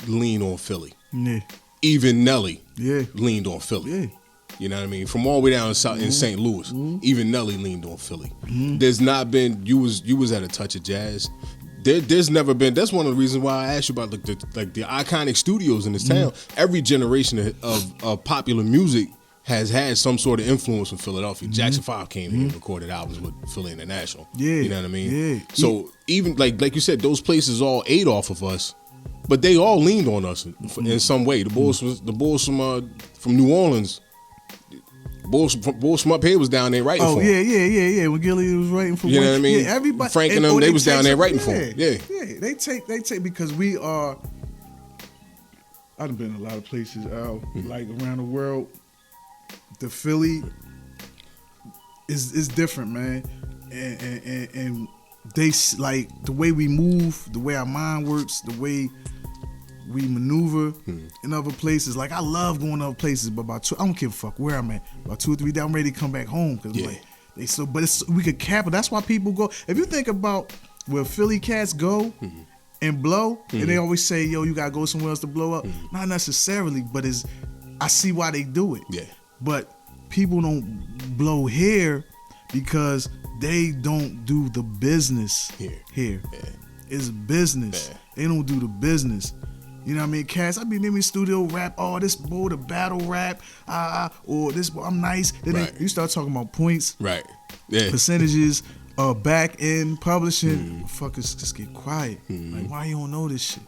lean on Philly. Yeah. Even Nelly Yeah. leaned on Philly. Yeah. You know what I mean? From all the way down in St. Louis, even Nelly leaned on Philly. There's not been, you was at a touch of jazz. There's never been. That's one of the reasons why I asked you about the iconic studios in this town. Every generation of popular music has had some sort of influence from Philadelphia. Jackson 5 came here and recorded albums with Philly International. Yeah, you know what I mean. Yeah. So even like you said, those places all ate off of us, but they all leaned on us in some way. The boys from New Orleans. Boys from up here was down there writing for him. Yeah. When Gilly was writing for him. You know what I mean? Yeah, everybody. Frank and them, they was down there writing for him. Yeah. Yeah, they take because we are. I've been in a lot of places out, like around the world. The Philly is different, man. And they, like, the way we move, the way our mind works, the way we maneuver in other places. Like, I love going to other places, but I don't give a fuck where I'm at. About 2 or 3 days, I'm ready to come back home because we could cap it. That's why people go. If you think about where Philly cats go and blow, and they always say, "Yo, you gotta go somewhere else to blow up." Not necessarily, but I see why they do it. Yeah. But people don't blow here because they don't do the business here. Yeah. It's business. Yeah. They don't do the business. You know what I mean? Cats, I be in the studio rap, this boy, the battle rap, or this boy, I'm nice. Then you start talking about points, right? Yeah, percentages, back end publishing. Fuckers just get quiet. Like, why you don't know this shit?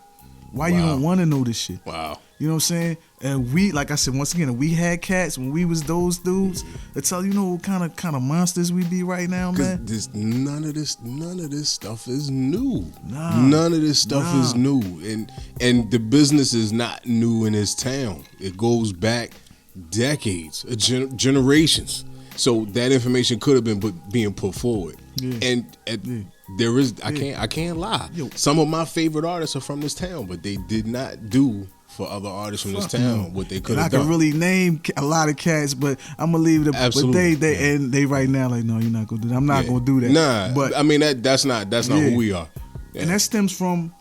Why you don't want to know this shit? Wow. You know what I'm saying? And we, like I said, once again, we had cats when we was those dudes. That tell you know what kind of monsters we be right now, man. None of this stuff is new. None of this stuff is new, and the business is not new in this town. It goes back decades, generations. So that information could have been being put forward, and there is. I can't lie. Some of my favorite artists are from this town, but they did not do for other artists from this town what they could have done. I can really name a lot of cats, but I'm gonna leave it. Absolutely. But they right now like, no, you're not gonna do that. I'm not gonna do that. Nah, but I mean that's not who we are. And that stems from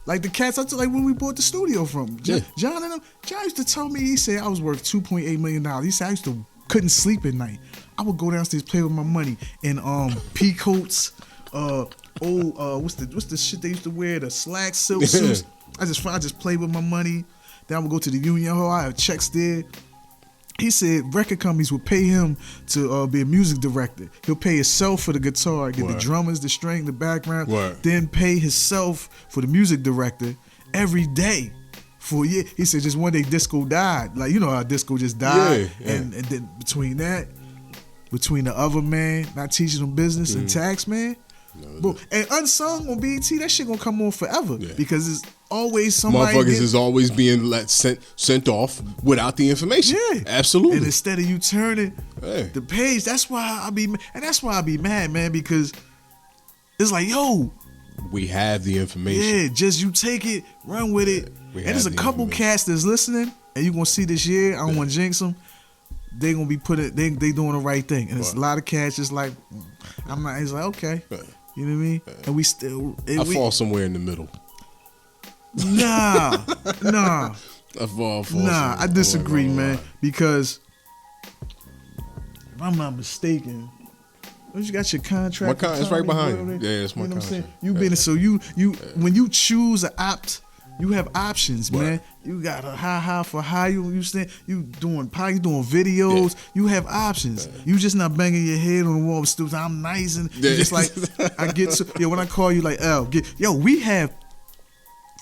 like the cats. Like when we bought the studio from John and them. John used to tell me, he said I was worth $2.8 million. He said I couldn't sleep at night. I would go downstairs, play with my money in pea coats, what's the shit they used to wear, the slack silk suits. I just play with my money. Then I would go to the Union Hall. I have checks there. He said record companies would pay him to be a music director. He'll pay himself for the guitar, get the drummers, the string, the background, then pay himself for the music director every day for a year. He said just one day disco died. Like, you know how disco just died. Yeah. And then between the other man not teaching them business and tax man. No. And unsung on BET, that shit gonna come on forever because it's always somebody. Motherfuckers is always being sent off without the information. Yeah, absolutely. And instead of you turning the page, that's why I be mad, man, because it's like, yo, we have the information. Yeah, just you take it, run with it. And there's a couple cats that's listening, and you gonna see this year. I don't want to jinx them. They gonna be they doing the right thing, and it's a lot of cats just like I'm not. It's like okay. You know what I mean? And we still... I fall somewhere in the middle. Nah. I fall nah, I disagree, man. Because if I'm not mistaken, you got your contract. It's right behind you. Yeah, it's my contract. You know what I'm saying? You been so you when you choose an opt, you have options, man. You got a high for high. You doing videos. You have options. You just not banging your head on the wall with stupid. I'm nice and you just like I get to when I call you like we have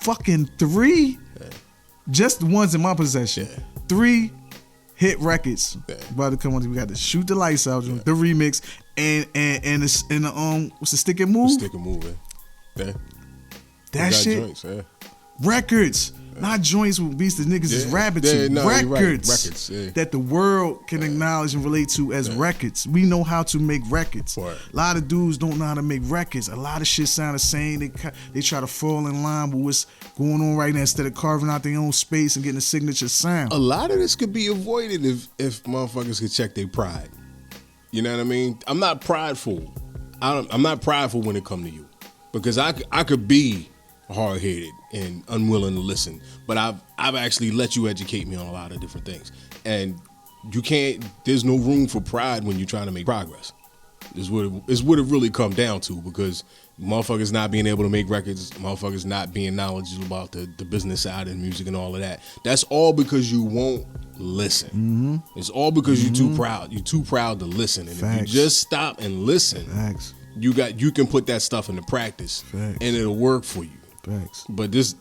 fucking 3, just the ones in my possession. 3 hit records about to come on. We got to Shoot the Lights Out, the remix, and the what's the Stick and Move? Stick and Move, man. That shit. Joints, records, not joints with beats that niggas is rapping to. Records, records that the world can acknowledge and relate to as records. We know how to make records. A lot of dudes don't know how to make records. A lot of shit sound the same. They try to fall in line with what's going on right now instead of carving out their own space and getting a signature sound. A lot of this could be avoided if motherfuckers could check their pride. You know what I mean? I'm not prideful. I'm not prideful when it comes to you, because I could be hard-headed and unwilling to listen, but I've actually let you educate me on a lot of different things, and there's no room for pride when you're trying to make progress. Is what it really come down to, because motherfuckers not being able to make records, motherfuckers not being knowledgeable about the business side of music and all of that. That's all because you won't listen. Mm-hmm. It's all because you're too proud. You're too proud to listen, and if you just stop and listen, you can put that stuff into practice, and it'll work for you. Facts. But this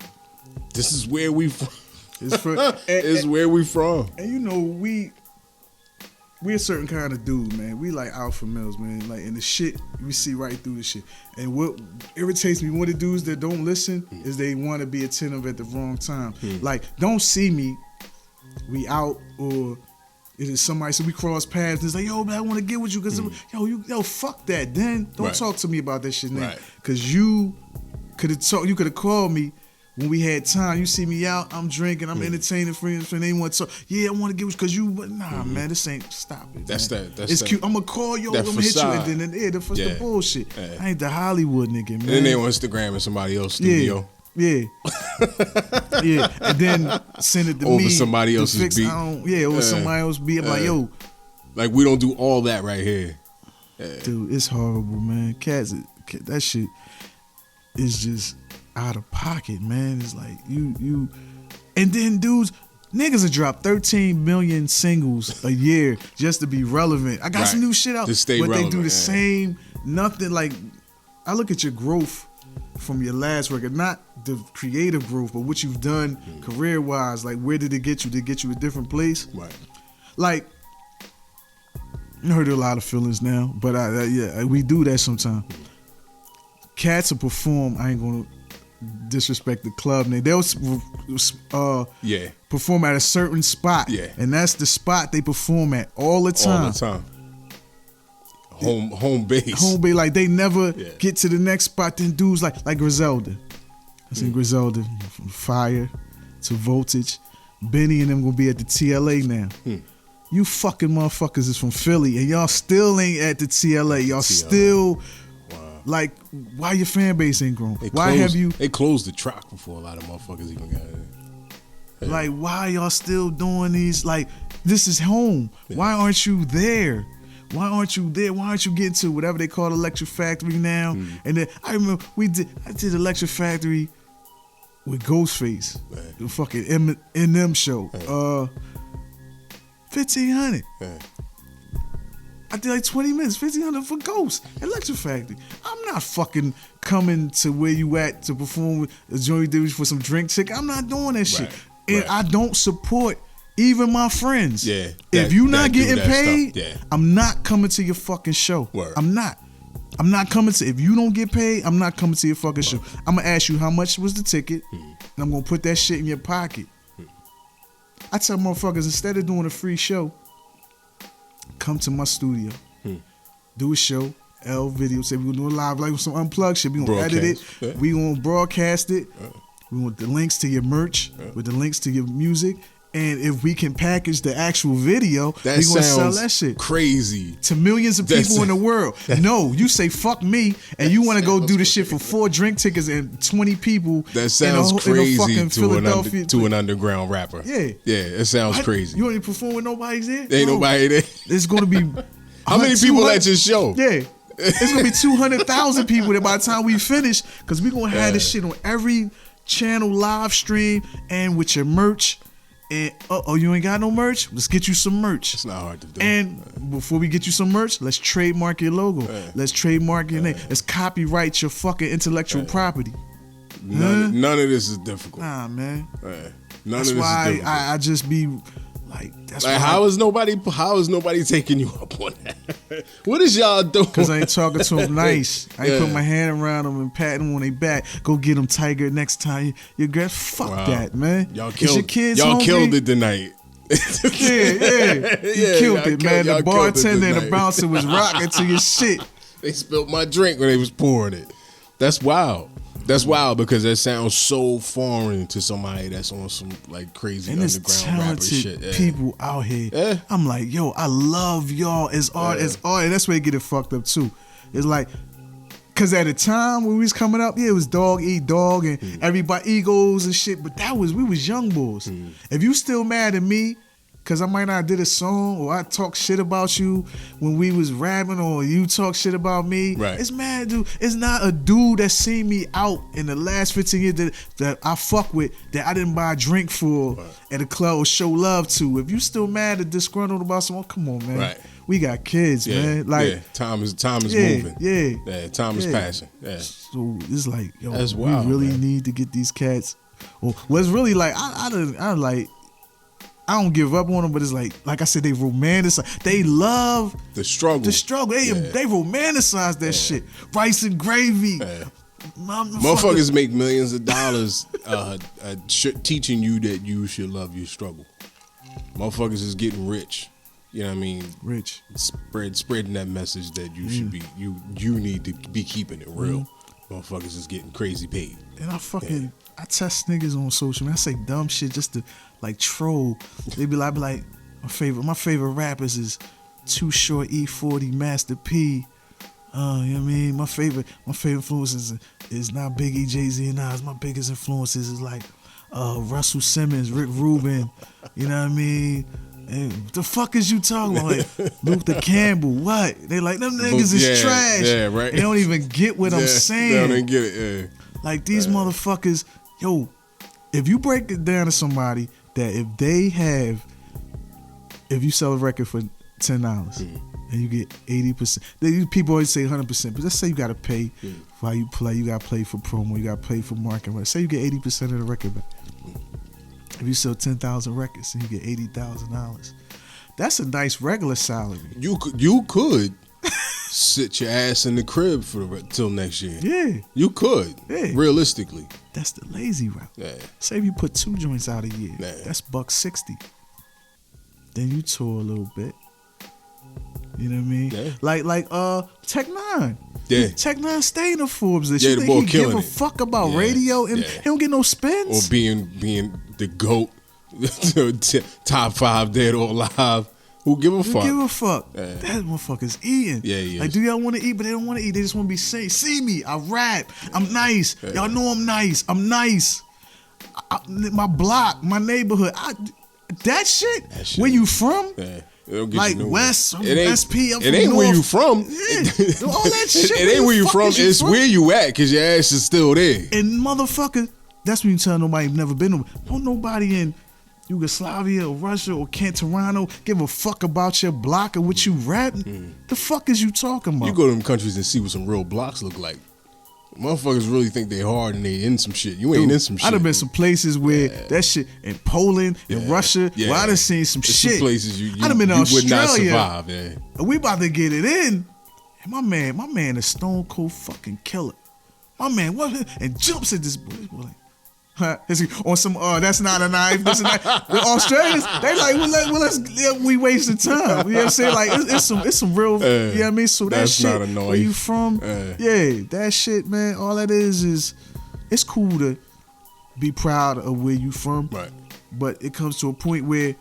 is where we from. It's where we from. And you know, we're a certain kind of dude, man. We like alpha males, man. Like, and the shit, we see right through the shit. And what irritates me, one of the dudes that don't listen is they want to be attentive at the wrong time. Like, don't see me, we out, or it is somebody, so we cross paths, and it's like, yo, man, I want to get with you, because yo, fuck that. Then don't talk to me about that shit now. Because you could have called me when we had time. You see me out, I'm drinking, I'm entertaining friends, they want to talk. Yeah, I want to get with you because you, but nah, man, this ain't, stop it. That's man. That's it's cute. I'm gonna call you, I'm gonna hit you, and then the bullshit. I ain't the Hollywood nigga, man. And then they on Instagram in somebody else's studio. Yeah. And then send it to me over somebody else's beat. Over somebody else's beat. I'm like, yo, like, we don't do all that right here. Dude, it's horrible, man. Cats, that shit is just out of pocket, man. It's like you and then dudes, niggas will drop 13 million singles a year just to be relevant. I got some new shit out, to stay but relevant, they do the same nothing. Like, I look at your growth from your last record, not the creative growth, but what you've done career wise. Like, where did it get you? Did it get you a different place? Right. Like, I heard a lot of feelings now, but we do that sometimes. Cats will perform. I ain't gonna disrespect the club name. They'll perform at a certain spot, and that's the spot they perform at all the time. All the time. Home base. Home base. Like, they never get to the next spot. Then dudes like Griselda. I seen Griselda from Fire to Voltage. Benny and them gonna be at the TLA now. You fucking motherfuckers is from Philly, and y'all still ain't at the TLA. Y'all still. Like, why your fan base ain't grown? They closed the track before a lot of motherfuckers even got it. Like, why y'all still doing these? Like, this is home. Why aren't you there? Why aren't you there? Why aren't you getting to whatever they call Electric Factory now? And then I remember I did Electric Factory with Ghostface, the fucking Eminem show. $1,500. Yeah. I did like 20 minutes, $1,500 for Ghost at Lecture Factory. I'm not fucking coming to where you at to perform a joint division for some drink ticket. I'm not doing that shit. And I don't support even my friends. Yeah. If you not getting paid, yeah. I'm not coming to your fucking show. Word. I'm not coming to, if you don't get paid, I'm not coming to your fucking show. I'm gonna ask you how much was the ticket, and I'm gonna put that shit in your pocket. I tell motherfuckers, instead of doing a free show, come to my studio, do a show, L video, say we're gonna do a live, like some unplugged shit. We gonna edit it, we gonna broadcast it. We want the links to your merch, with the links to your music. And if we can package the actual video, we're going to sell that shit. Crazy. To millions of people in the world. No, you say fuck me, and you want to go do the shit for 4 drink tickets and 20 people. That sounds crazy Philadelphia. to an underground rapper. Yeah. Yeah, it sounds crazy. You ain't perform with nobody's there? Ain't nobody there. It's going to be... How many people at your show? Yeah. It's going to be 200,000 people there by the time we finish, because we're going to have this shit on every channel, live stream, and with your merch. And you ain't got no merch? Let's get you some merch. It's not hard to do. And before we get you some merch, let's trademark your logo. Let's trademark your name. Let's copyright your fucking intellectual property. None of this is difficult. Nah, man. None That's of this why is difficult. I just be like, that's like, why. how is nobody taking you up on that? What is y'all doing? Because I ain't talking to them nice. I ain't put my hand around them and patting them on their back. Go get them, Tiger, next time. You get fuck that, man. Y'all killed it tonight. You killed it, man. The bartender and the bouncer was rocking to your shit. They spilled my drink when they was pouring it. That's wild. That's wild because that sounds so foreign to somebody that's on some like crazy and underground rapper shit. Talented people out here. I'm like, yo, I love y'all as art, and that's where they get it fucked up too. It's like, cause at the time when we was coming up, it was dog eat dog and everybody egos and shit. But we was young boys. If you still mad at me, cause I might not did a song or I talk shit about you when we was rapping or you talk shit about me. Right. It's mad, dude. It's not a dude that seen me out in the last 15 years that I fuck with that I didn't buy a drink for at a club or show love to. If you still mad or disgruntled about someone, come on, man. Right. We got kids, man. Like time is moving. Yeah. Time is passing. Yeah. So it's like, yo, that's wild, we really man. need to get these cats. Well, it's really like I don't give up on them, but it's like I said, they romanticize. They love the struggle. They romanticize that shit. Rice and gravy. Motherfuckers make millions of dollars teaching you that you should love your struggle. Motherfuckers is getting rich. You know what I mean? Rich. Spreading that message that you should be you need to be keeping it real. Motherfuckers is getting crazy paid. And I test niggas on social media. I say dumb shit just to like troll. They be like my favorite rappers is Too Short, E40, Master P. You know what I mean? My favorite influences is not Biggie, Jay-Z, and Nas. My biggest influences is like Russell Simmons, Rick Rubin. You know what I mean? And the fuck is you talking about? Like Luther Campbell, what? They like, them niggas is trash. Yeah, right. They don't even get what I'm saying. They don't even get it, Like these motherfuckers, yo, if you break it down to somebody that if you sell a record for $10 and you get 80%, people always say 100%, but let's say you gotta pay for how you play, you gotta pay for promo, you gotta pay for marketing. Let's say you get 80% of the record back. If you sell 10,000 records and you get $80,000, that's a nice regular salary. You could sit your ass in the crib till next year. Yeah. You could. Yeah. Realistically. That's the lazy route. Yeah. Say if you put 2 joints out a year, that's $160. Then you tour a little bit. You know what I mean? Yeah. Like Tech Nine. Yeah. Tech Nine stay in the Forbes list. Yeah, you the think boy he killing give a it. fuck about radio and he don't get no spins? Or being the GOAT, top 5 dead or alive. Who give a fuck? Who give a fuck? That motherfucker's eating. Yeah, he is. Like, do y'all want to eat? But they don't want to eat. They just want to be seen. See me. I rap. I'm nice. Y'all know I'm nice. I'm nice. My block, my neighborhood. That shit. Where you from? Yeah. Like West, SP. It ain't where you from. Yeah. All that shit. It ain't where you from. It's where you at, because your ass is still there. And motherfucker, that's when you tell nobody you've never been. Don't nobody in. Yugoslavia or Russia or Toronto give a fuck about your block or what you rapping? The fuck is you talking about? You go to them countries and see what some real blocks look like. Motherfuckers really think they hard and they in some shit. You ain't in some shit. I done been some places where that shit in Poland, in Russia, where I done seen some shit. Some places I done been in Australia. Would not survive, man. We about to get it in. And my man is stone cold fucking killer. My man, what? And jumps at this boy. Like, huh? On some, that's not a knife. This is not. The Australians, they like, we wasting time. You know what I'm saying? Like, it's some real, you know what I mean? So that shit, not a knife. Where you from? Yeah, that shit, man, all that is, it's cool to be proud of where you from. Right. But it comes to a point where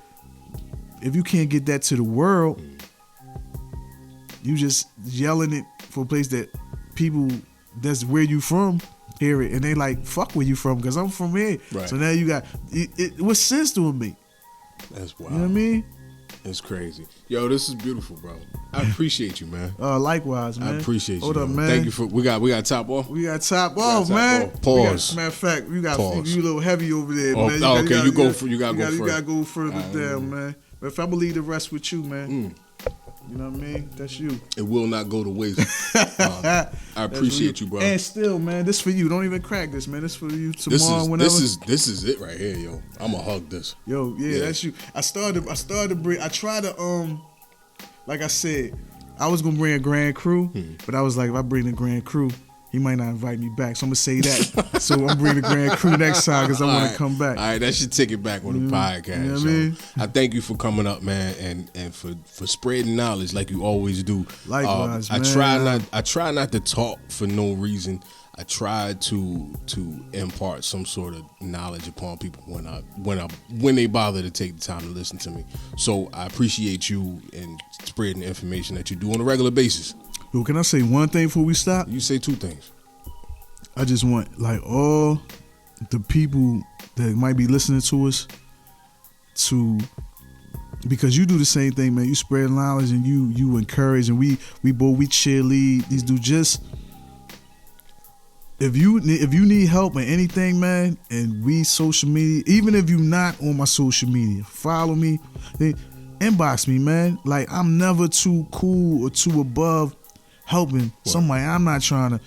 if you can't get that to the world, you just yelling it for a place that people that's where you from hear it and they like fuck where you from because I'm from here. Right. So now you got what sense do it make? That's wild. You know what I mean? It's crazy. Yo, this is beautiful, bro. I appreciate you, man. Likewise, man. I appreciate you. Hold up, man. Thank you for we got top off. We got top off, man. Pause. Matter of fact, you got Pause. you a little heavy over there, man. Okay, you gotta go You further. gotta go further down, man. But if I believe the rest with you, man. You know what I mean? That's you. It will not go to waste. I appreciate you, bro. And still, man, this for you. Don't even crack this, man. This for you tomorrow. Whenever. This is it right here, yo. I'ma hug this. Yo, yeah, that's you. I started to bring. I tried to like I said, I was gonna bring a grand crew, but I was like, if I bring the grand crew, he might not invite me back. So I'm gonna say that. So I'm bringing the grand crew next time because I want to come back. All right, that should take it back on the podcast. You know what I mean? I thank you for coming up, man, and for spreading knowledge like you always do. Likewise, man. I try not to talk for no reason. I try to impart some sort of knowledge upon people when they bother to take the time to listen to me. So I appreciate you and spreading the information that you do on a regular basis. Yo, can I say one thing before we stop? You say two things. I just want like all the people that might be listening to us because you do the same thing, man. You spread knowledge and you encourage and we cheerlead these dudes. Just if you need help in anything, man, and we social media, even if you're not on my social media, follow me, inbox me, man. Like I'm never too cool or too above helping somebody. I'm not trying to.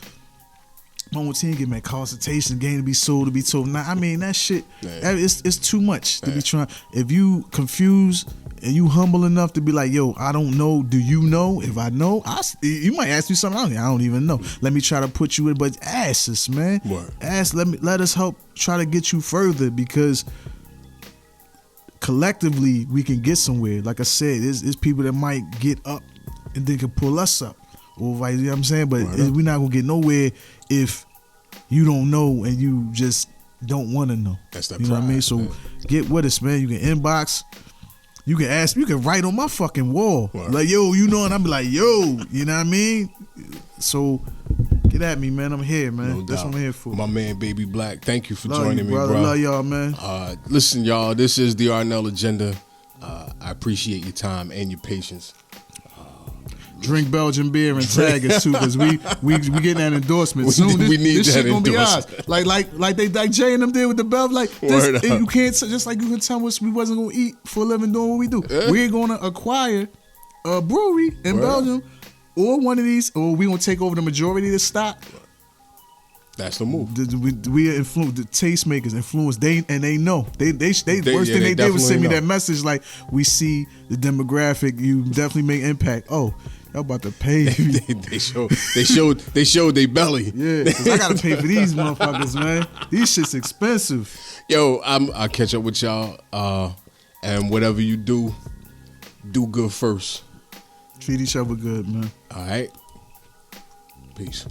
My whole team get my consultation, game to be sold, to be told. Nah, I mean that shit. It's too much to be trying. If you confused and you humble enough to be like, yo, I don't know. Do you know? If I know, you might ask me something. I don't even know. Let me try to put you in. But ask us, man. Ask. Let us help try to get you further because collectively we can get somewhere. Like I said, it's people that might get up and then can pull us up. Or you know what I'm saying? But we're not gonna get nowhere if you don't know and you just don't want to know. That's that you know pride, what I mean? So get with us, man. You can inbox. You can ask. You can write on my fucking wall. Like, yo, you know, and I'm like, yo, you know what I mean? So get at me, man. I'm here, man. No That's doubt. what I'm here for. My man, Baby Blak. Thank you for Love joining you, me, brother. bro. Love y'all, man. Listen, y'all. This is the Arnell Agenda. I appreciate your time and your patience. Drink Belgian beer and tag us too, because we getting that endorsement soon. We need this that shit gonna be ours. endorsement. Like Jay and them did with the Belv. Like this, and you can't just like you can tell us we wasn't gonna eat for a living doing what we do. We're gonna acquire a brewery in Belgium or one of these, or we gonna take over the majority of the stock. That's the move. We influence the tastemakers, influence they know. They worst thing they did was send me that message like, we see the demographic, you definitely make impact. Oh, y'all about to pay. they showed they belly. Yeah, 'cause I gotta pay for these motherfuckers, man. These shit's expensive. Yo, I'll catch up with y'all. And whatever you do good first. Treat each other good, man. All right. Peace.